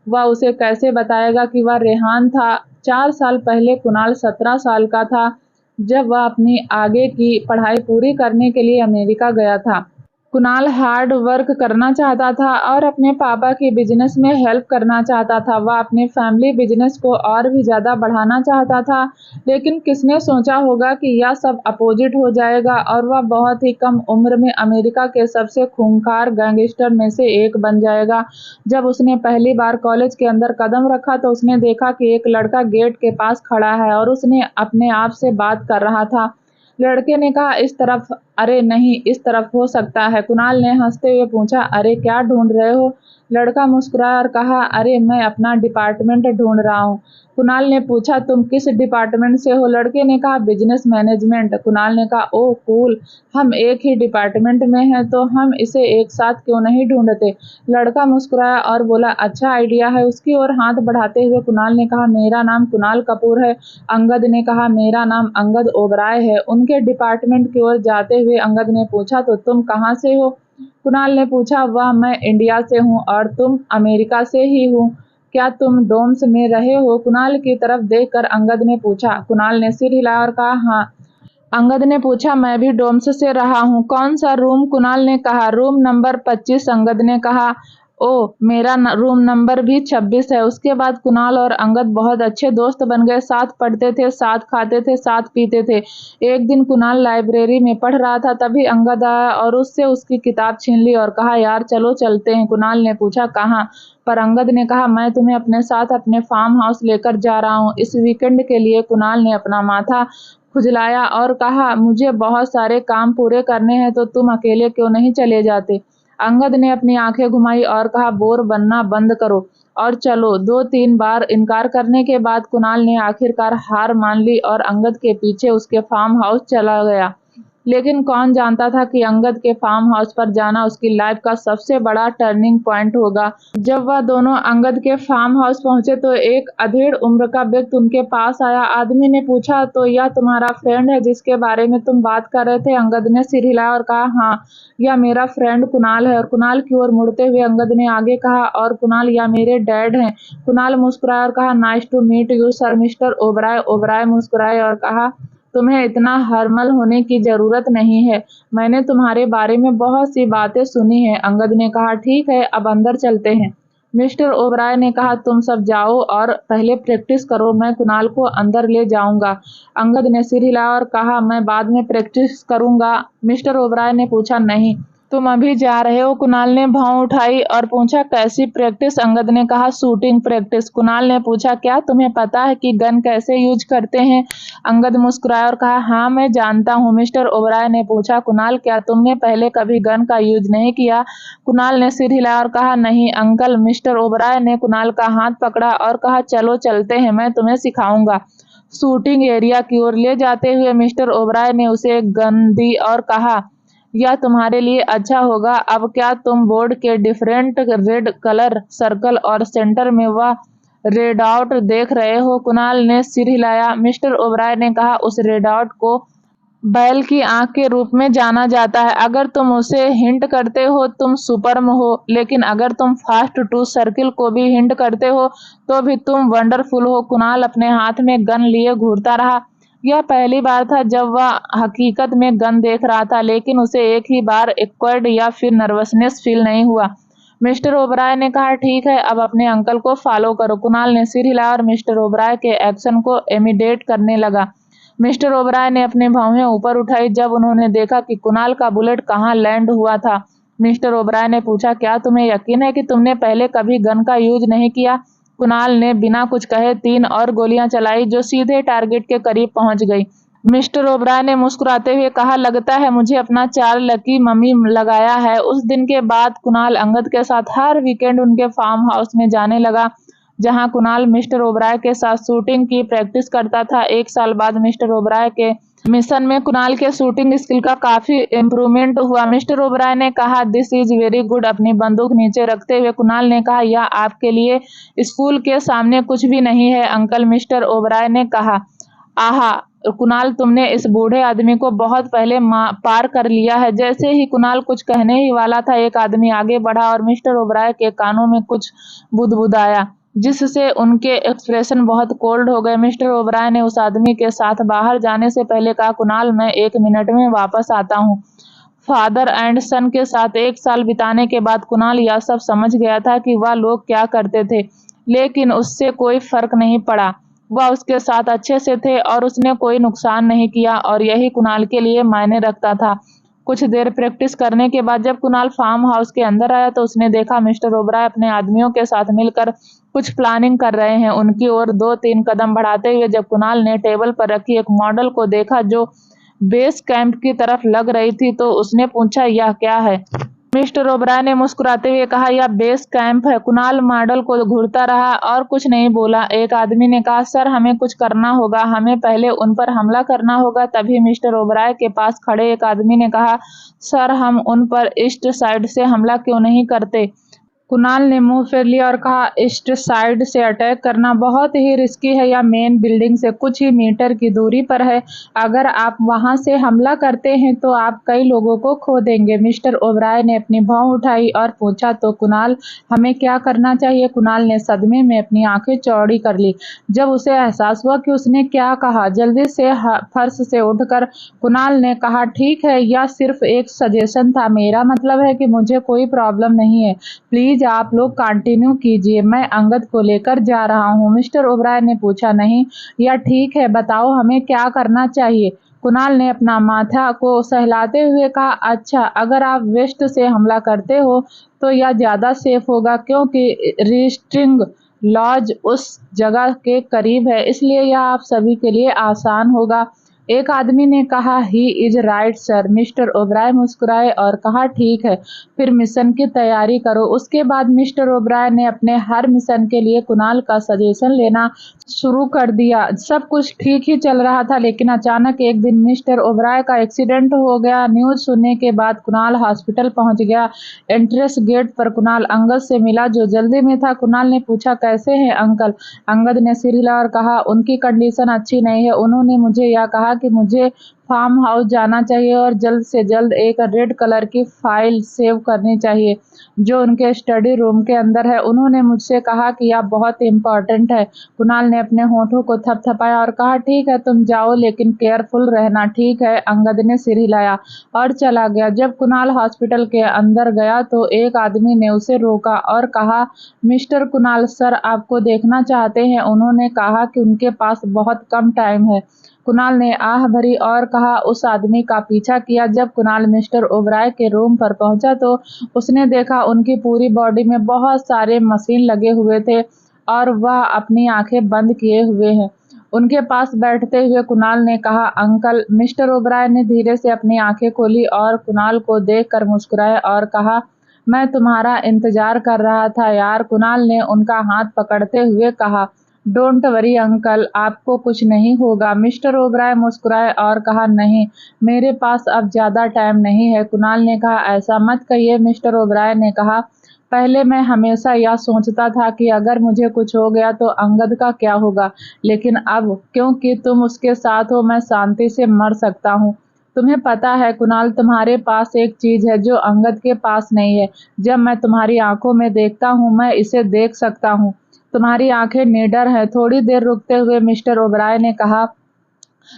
वह उसे कैसे बताएगा कि वह रेहान था? 4 साल पहले कुणाल 17 साल का था जब वह अपनी आगे की पढ़ाई पूरी करने के लिए अमेरिका गया था। कुणाल हार्ड वर्क करना चाहता था और अपने पापा की बिजनेस में हेल्प करना चाहता था। वह अपने फैमिली बिजनेस को और भी ज्यादा बढ़ाना चाहता था, लेकिन किसने सोचा होगा कि यह सब अपोजिट हो जाएगा और वह बहुत ही कम उम्र में अमेरिका के सबसे खूंखार गैंगस्टर में से एक बन जाएगा। जब उसने पहली बार कॉलेज के अंदर कदम रखा तो उसने देखा कि एक लड़का गेट के पास खड़ा है और उसने अपने आप से बात कर रहा था। लड़के ने कहा, इस तरफ। अरे नहीं, इस तरफ हो सकता है। कुणाल ने हंसते हुए पूछा, अरे क्या ढूंढ रहे हो? लड़का मुस्कुराया और कहा, अरे मैं अपना डिपार्टमेंट ढूंढ रहा हूँ। कुणाल ने पूछा, तुम किस डिपार्टमेंट से हो? लड़के ने कहा, बिजनेस मैनेजमेंट। कुणाल ने कहा, ओह कूल, हम एक ही डिपार्टमेंट में हैं तो हम इसे एक साथ क्यों नहीं ढूंढते? लड़का मुस्कुराया और बोला, अच्छा आइडिया है। उसकी ओर हाथ बढ़ाते हुए कुणाल ने कहा, मेरा नाम कुणाल कपूर है। अंगद ने कहा, मेरा नाम अंगद ओबराय है। उनके डिपार्टमेंट की ओर जाते हुए अंगद ने पूछा, तो तुम कहाँ से हो? कुणाल ने पूछा, वह मैं इंडिया से हूँ और तुम? अमेरिका से ही हूँ। क्या तुम डोम्स में रहे हो? कुणाल की तरफ देखकर अंगद ने पूछा। कुणाल ने सिर हिलाया और कहा, हाँ। अंगद ने पूछा, मैं भी डोम्स से रहा हूँ। कौन सा रूम? कुणाल ने कहा, रूम नंबर 25। अंगद ने कहा, ओ, मेरा रूम नंबर भी 26 है। उसके बाद कुणाल और अंगद बहुत अच्छे दोस्त बन गए। साथ पढ़ते थे, साथ खाते थे, साथ पीते थे। एक दिन कुणाल लाइब्रेरी में पढ़ रहा था, तभी अंगद आया और उससे उसकी किताब छीन ली और कहा, यार चलो चलते हैं। कुणाल ने पूछा, कहाँ? पर अंगद ने कहा, मैं तुम्हें अपने साथ अपने फार्म हाउस लेकर जा रहा हूँ इस वीकेंड के लिए। कुणाल ने अपना माथा खुजलाया और कहा, मुझे बहुत सारे काम पूरे करने हैं, तो तुम अकेले क्यों नहीं चले जाते? अंगद ने अपनी आंखें घुमाई और कहा, बोर बनना बंद करो और चलो। 2-3 बार इनकार करने के बाद कुणाल ने आखिरकार हार मान ली और अंगद के पीछे उसके फार्म हाउस चला गया। लेकिन कौन जानता था कि अंगद के फार्म हाउस पर जाना उसकी लाइफ का सबसे बड़ा टर्निंग पॉइंट होगा। जब वह दोनों अंगद के फार्म हाउस पहुंचे तो एक अधेड़ उम्र का व्यक्ति उनके पास आया। आदमी ने पूछा, तो यह तुम्हारा फ्रेंड है जिसके बारे में तुम बात कर रहे थे? अंगद ने सिर हिलाया और कहा, हाँ, यह मेरा फ्रेंड कुणाल है। और कुणाल की ओर मुड़ते हुए अंगद ने आगे कहा, और कुणाल, यह मेरे डैड हैं। कुणाल मुस्कुराया और कहा, nice to meet you sir, mister Oberoi. Oberoi मुस्कुराए और कहा, तुम्हें इतना हर्मल होने की जरूरत नहीं है। मैंने तुम्हारे बारे में बहुत सी बातें सुनी हैं। अंगद ने कहा, ठीक है, अब अंदर चलते हैं। मिस्टर ओबराय ने कहा, तुम सब जाओ और पहले प्रैक्टिस करो, मैं कुणाल को अंदर ले जाऊंगा। अंगद ने सिर हिलाया और कहा, मैं बाद में प्रैक्टिस करूंगा। मिस्टर ओबराय ने पूछा, नहीं, तुम अभी जा रहे हो? कुणाल ने भौं उठाई और पूछा, कैसी प्रैक्टिस? अंगद ने कहा, शूटिंग प्रैक्टिस। कुणाल ने पूछा, क्या तुम्हें पता है कि गन कैसे यूज करते हैं? अंगद मुस्कुराया और कहा, हाँ, मैं जानता हूँ। मिस्टर ओबराय ने पूछा, कुणाल, क्या तुमने पहले कभी गन का यूज नहीं किया? कुणाल ने सिर हिलाया और कहा, नहीं अंकल। मिस्टर ओबराय ने कुणाल का हाथ पकड़ा और कहा, चलो चलते हैं, मैं तुम्हें सिखाऊंगा। शूटिंग एरिया की ओर ले जाते हुए मिस्टर ओबराय ने उसे एक गन दी और कहा, यह तुम्हारे लिए अच्छा होगा। अब क्या तुम बोर्ड के डिफरेंट रेड कलर सर्कल और सेंटर में वह रेड आउट देख रहे हो? कुणाल ने सिर हिलाया। मिस्टर ओबराय ने कहा, उस रेड आउट को बैल की आंख के रूप में जाना जाता है। अगर तुम उसे हिंट करते हो तुम सुपर्म हो, लेकिन अगर तुम फास्ट टू सर्किल को भी हिंट करते हो तो भी तुम वंडरफुल हो। कुणाल अपने हाथ में गन लिए घूरता रहा। यह पहली बार था जब वह हकीकत में गन देख रहा था, लेकिन उसे एक ही बार एक्वर्ड या फिर नर्वसनेस फील नहीं हुआ। मिस्टर ओबराय ने कहा, ठीक है, अब अपने अंकल को फॉलो करो। कुणाल ने सिर हिलाया और मिस्टर ओबराय के एक्शन को इमिटेट करने लगा। मिस्टर ओबराय ने अपनी भौहें ऊपर उठाई जब उन्होंने देखा कि कुणाल का बुलेट कहाँ लैंड हुआ था। मिस्टर ओबराय ने पूछा, क्या तुम्हें यकीन है कि तुमने पहले कभी गन का यूज नहीं किया? कुणाल ने बिना कुछ कहे 3 और गोलियां चलाई जो सीधे टारगेट के करीब पहुंच गई। मिस्टर ओबराय ने मुस्कुराते हुए कहा, लगता है मुझे अपना 4 लकी मम्मी लगाया है। उस दिन के बाद कुणाल अंगद के साथ हर वीकेंड उनके फार्म हाउस में जाने लगा, जहां कुणाल मिस्टर ओबराय के साथ शूटिंग की प्रैक्टिस करता था। 1 साल बाद मिस्टर ओबराय के मिशन में कुणाल के शूटिंग स्किल का काफी इम्प्रूवमेंट हुआ। मिस्टर ओबराय ने कहा, दिस इज वेरी गुड। अपनी बंदूक नीचे रखते हुए कुणाल ने कहा, यह आपके लिए स्कूल के सामने कुछ भी नहीं है अंकल। मिस्टर ओबराय ने कहा, आहा कुणाल, तुमने इस बूढ़े आदमी को बहुत पहले पार कर लिया है। जैसे ही कुणाल कुछ कहने ही वाला था, एक आदमी आगे बढ़ा और मिस्टर ओबराय के कानों में कुछ बुदबुदाया, जिससे उनके एक्सप्रेशन बहुत कोल्ड हो गए। मिस्टर ओबराय ने उस आदमी के साथ बाहर जाने से पहले कहा, कुणाल, मैं 1 मिनट में वापस आता हूँ। फादर एंड सन के साथ 1 साल बिताने के बाद कुणाल यह सब समझ गया था कि वह लोग क्या करते थे, लेकिन उससे कोई फर्क नहीं पड़ा। वह उसके साथ अच्छे से थे और उसने कोई नुकसान नहीं किया, और यही कुणाल के लिए मायने रखता था। कुछ देर प्रैक्टिस करने के बाद जब कुणाल फार्म हाउस के अंदर आया तो उसने देखा मिस्टर ओबराय अपने आदमियों के साथ मिलकर कुछ प्लानिंग कर रहे हैं। उनकी ओर 2-3 कदम बढ़ाते हुए जब कुणाल ने टेबल पर रखी एक मॉडल को देखा जो बेस कैंप की तरफ लग रही थी, तो उसने पूछा, यह क्या है? मिस्टर ओबराय ने मुस्कुराते हुए कहा, यह बेस कैंप है। कुणाल मॉडल को घूरता रहा और कुछ नहीं बोला। एक आदमी ने कहा, सर, हमें कुछ करना होगा, हमें पहले उन पर हमला करना होगा। तभी मिस्टर ओबराय के पास खड़े एक आदमी ने कहा, सर, हम उन पर ईस्ट साइड से हमला क्यों नहीं करते? कुणाल ने मुंह फेर लिया और कहा, ईस्ट साइड से अटैक करना बहुत ही रिस्की है। या मेन बिल्डिंग से कुछ ही मीटर की दूरी पर है। अगर आप वहां से हमला करते हैं तो आप कई लोगों को खो देंगे। मिस्टर ओबराय ने अपनी भौं उठाई और पूछा, तो कुणाल, हमें क्या करना चाहिए? कुणाल ने सदमे में अपनी आंखें चौड़ी कर ली जब उसे एहसास हुआ कि उसने क्या कहा। जल्दी से फर्श से उठकर कुणाल ने कहा, ठीक है, यह सिर्फ एक सजेशन था। मेरा मतलब है कि मुझे कोई प्रॉब्लम नहीं है। प्लीज आप लोग कंटिन्यू कीजिए, मैं अंगद को लेकर जा रहा हूँ। मिस्टर ओबराय ने पूछा, नहीं, या ठीक है, बताओ हमें क्या करना चाहिए? कुणाल ने अपना माथा को सहलाते हुए कहा, अच्छा, अगर आप वेस्ट से हमला करते हो तो यह ज्यादा सेफ होगा, क्योंकि रिस्ट्रिंग लॉज उस जगह के करीब है, इसलिए यह आप सभी के लिए आसान होगा। एक आदमी ने कहा, he is right sir. Mister Oberoi मुस्कुराए और कहा, ठीक है, फिर मिशन की तैयारी करो। उसके बाद मिस्टर ओबराय ने अपने हर मिशन के लिए कुणाल का सजेशन लेना शुरू कर दिया। सब कुछ ठीक ही चल रहा था, लेकिन अचानक एक दिन मिस्टर ओबराय का एक्सीडेंट हो गया। न्यूज सुनने के बाद कुणाल हॉस्पिटल पहुंच गया। एंट्रेंस गेट पर कुणाल अंगद से मिला, जो जल्दी में था। कुणाल ने पूछा, कैसे हैं अंकल? अंगद ने सिर हिलाया और कहा, उनकी कंडीशन अच्छी नहीं है। उन्होंने मुझे यह कहा कि मुझे फार्म हाउस जाना चाहिए और जल्द से जल्द एक रेड कलर की फाइल सेव करनी चाहिए जो उनके स्टडी रूम के अंदर है। उन्होंने मुझसे कहा कि यह बहुत इम्पोर्टेंट है। कुणाल ने अपने होठों को थपथपाया और कहा, ठीक है, तुम जाओ, लेकिन केयरफुल रहना। ठीक है, अंगद ने सिर हिलाया और चला गया। जब कुणाल हॉस्पिटल के अंदर गया तो एक आदमी ने उसे रोका और कहा, मिस्टर कुणाल सर आपको देखना चाहते हैं। उन्होंने कहा कि उनके पास बहुत कम टाइम है। कुणाल ने आह भरी और कहा, उस आदमी का पीछा किया। जब कुणाल मिस्टर ओबराय के रूम पर पहुंचा तो उसने देखा उनकी पूरी बॉडी में बहुत सारे मशीन लगे हुए थे और वह अपनी आंखें बंद किए हुए हैं। उनके पास बैठते हुए कुणाल ने कहा, अंकल। मिस्टर ओबराय ने धीरे से अपनी आंखें खोली और कुणाल को देखकर मुस्कुराए और कहा, मैं तुम्हारा इंतजार कर रहा था यार। कुणाल ने उनका हाथ पकड़ते हुए कहा, डोंट वरी अंकल, आपको कुछ नहीं होगा। मिस्टर ओबराय मुस्कुराए और कहा, नहीं, मेरे पास अब ज्यादा टाइम नहीं है। कुणाल ने कहा, ऐसा मत कहिए। मिस्टर ओबराय ने कहा, पहले मैं हमेशा यह सोचता था कि अगर मुझे कुछ हो गया तो अंगद का क्या होगा, लेकिन अब क्योंकि तुम उसके साथ हो, मैं शांति से मर सकता हूँ। तुम्हें पता है कुणाल, तुम्हारे पास एक चीज है जो अंगद के पास नहीं है। जब मैं तुम्हारी आंखों में देखता हूँ, मैं इसे देख सकता हूँ। तुम्हारी आंखें निडर हैं। थोड़ी देर रुकते हुए मिस्टर ओबराय ने कहा,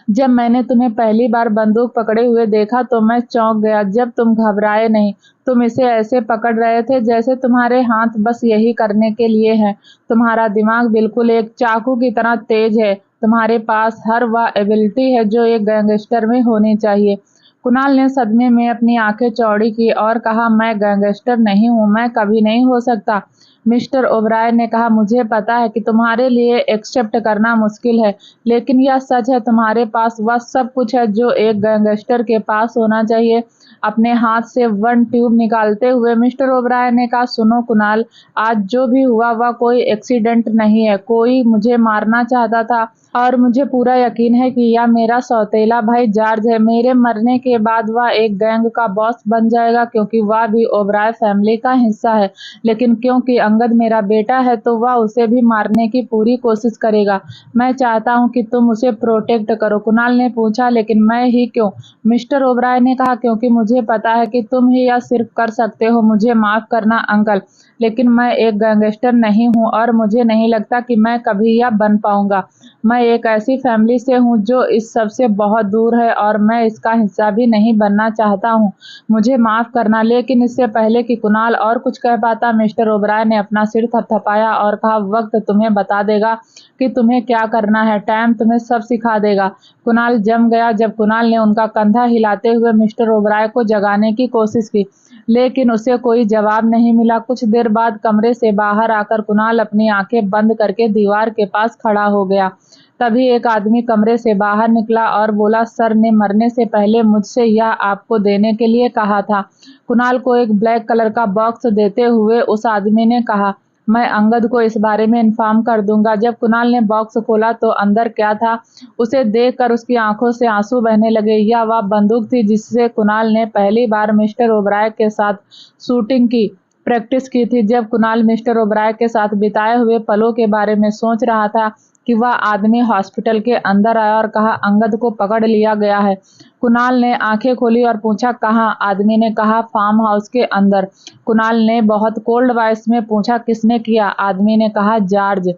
जब मैंने तुम्हें पहली बार बंदूक पकड़े हुए देखा तो मैं चौंक गया। जब तुम घबराए नहीं, तुम इसे ऐसे पकड़ रहे थे जैसे तुम्हारे हाथ बस यही करने के लिए हैं। तुम्हारा दिमाग बिल्कुल एक चाकू की तरह तेज है। तुम्हारे पास हर वह एबिलिटी है जो एक गैंगस्टर में होनी चाहिए। कुणाल ने सदमे में अपनी आंखें चौड़ी की और कहा, मैं गैंगस्टर नहीं हूँ, मैं कभी नहीं हो सकता। मिस्टर ओबराय ने कहा, मुझे पता है कि तुम्हारे लिए एक्सेप्ट करना मुश्किल है, लेकिन यह सच है। तुम्हारे पास वह सब कुछ है जो एक गैंगस्टर के पास होना चाहिए। अपने हाथ से वन ट्यूब निकालते हुए मिस्टर ओबराय ने कहा, सुनो कुणाल, आज जो भी हुआ वह कोई एक्सीडेंट नहीं है। कोई मुझे मारना चाहता था और मुझे पूरा यकीन है कि यह मेरा सौतेला भाई जॉर्ज है। मेरे मरने के बाद वह एक गैंग का बॉस बन जाएगा, क्योंकि वह भी ओबराय फैमिली का हिस्सा है। लेकिन क्योंकि अंगद मेरा बेटा है तो वह उसे भी मारने की पूरी कोशिश करेगा। मैं चाहता हूं कि तुम उसे प्रोटेक्ट करो। कुणाल ने पूछा, लेकिन मैं ही क्यों? मिस्टर ओबराय ने कहा, क्योंकि मुझे पता है कि तुम ही यह सिर्फ कर सकते हो। मुझे माफ करना अंकल, लेकिन मैं एक गैंगस्टर नहीं हूँ और मुझे नहीं लगता कि मैं कभी यह बन पाऊंगा। मैं एक ऐसी फैमिली से हूँ जो इस सब से बहुत दूर है और मैं इसका हिस्सा भी नहीं बनना चाहता हूँ। मुझे माफ करना। लेकिन इससे पहले कि कुणाल और कुछ कह पाता, मिस्टर ओबराय ने अपना सिर थपथपाया और कहा, वक्त तुम्हें बता देगा कि तुम्हें क्या करना है। टाइम तुम्हें सब सिखा देगा। कुणाल जम गया जब कुणाल ने उनका कंधा हिलाते हुए मिस्टर ओबराय को जगाने की कोशिश की, लेकिन उसे कोई जवाब नहीं मिला। कुछ देर बाद कमरे से बाहर आकर कुणाल अपनी आंखें बंद करके दीवार के पास खड़ा हो गया। तभी एक आदमी कमरे से बाहर निकला और बोला, सर ने मरने से पहले मुझसे यह आपको देने के लिए कहा था। कुणाल को एक ब्लैक कलर का बॉक्स देते हुए उस आदमी ने कहा, मैं अंगद को इस बारे में इन्फॉर्म कर दूंगा। जब कुणाल ने बॉक्स खोला तो अंदर क्या था, उसे देखकर उसकी आंखों से आंसू बहने लगे। यह वह बंदूक थी जिससे कुणाल ने पहली बार मिस्टर ओबराय के साथ शूटिंग की। प्रैक्टिस की थी। जब कुणाल मिस्टर ओबराय के साथ बिताए हुए पलों के बारे में सोच रहा था कि वह आदमी हॉस्पिटल के अंदर आया और कहा, अंगद को पकड़ लिया गया है। कुणाल ने आंखें खोली और पूछा, कहाँ? आदमी ने कहा, फार्म हाउस के अंदर। कुणाल ने बहुत कोल्ड वॉइस में पूछा, किसने किया? आदमी ने कहा, जॉर्ज।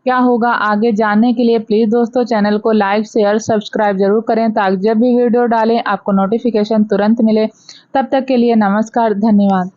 क्या होगा आगे जानने के लिए प्लीज दोस्तों चैनल को लाइक शेयर सब्सक्राइब जरूर करें, ताकि जब भी वीडियो डालें आपको नोटिफिकेशन तुरंत मिले। तब तक के लिए नमस्कार, धन्यवाद।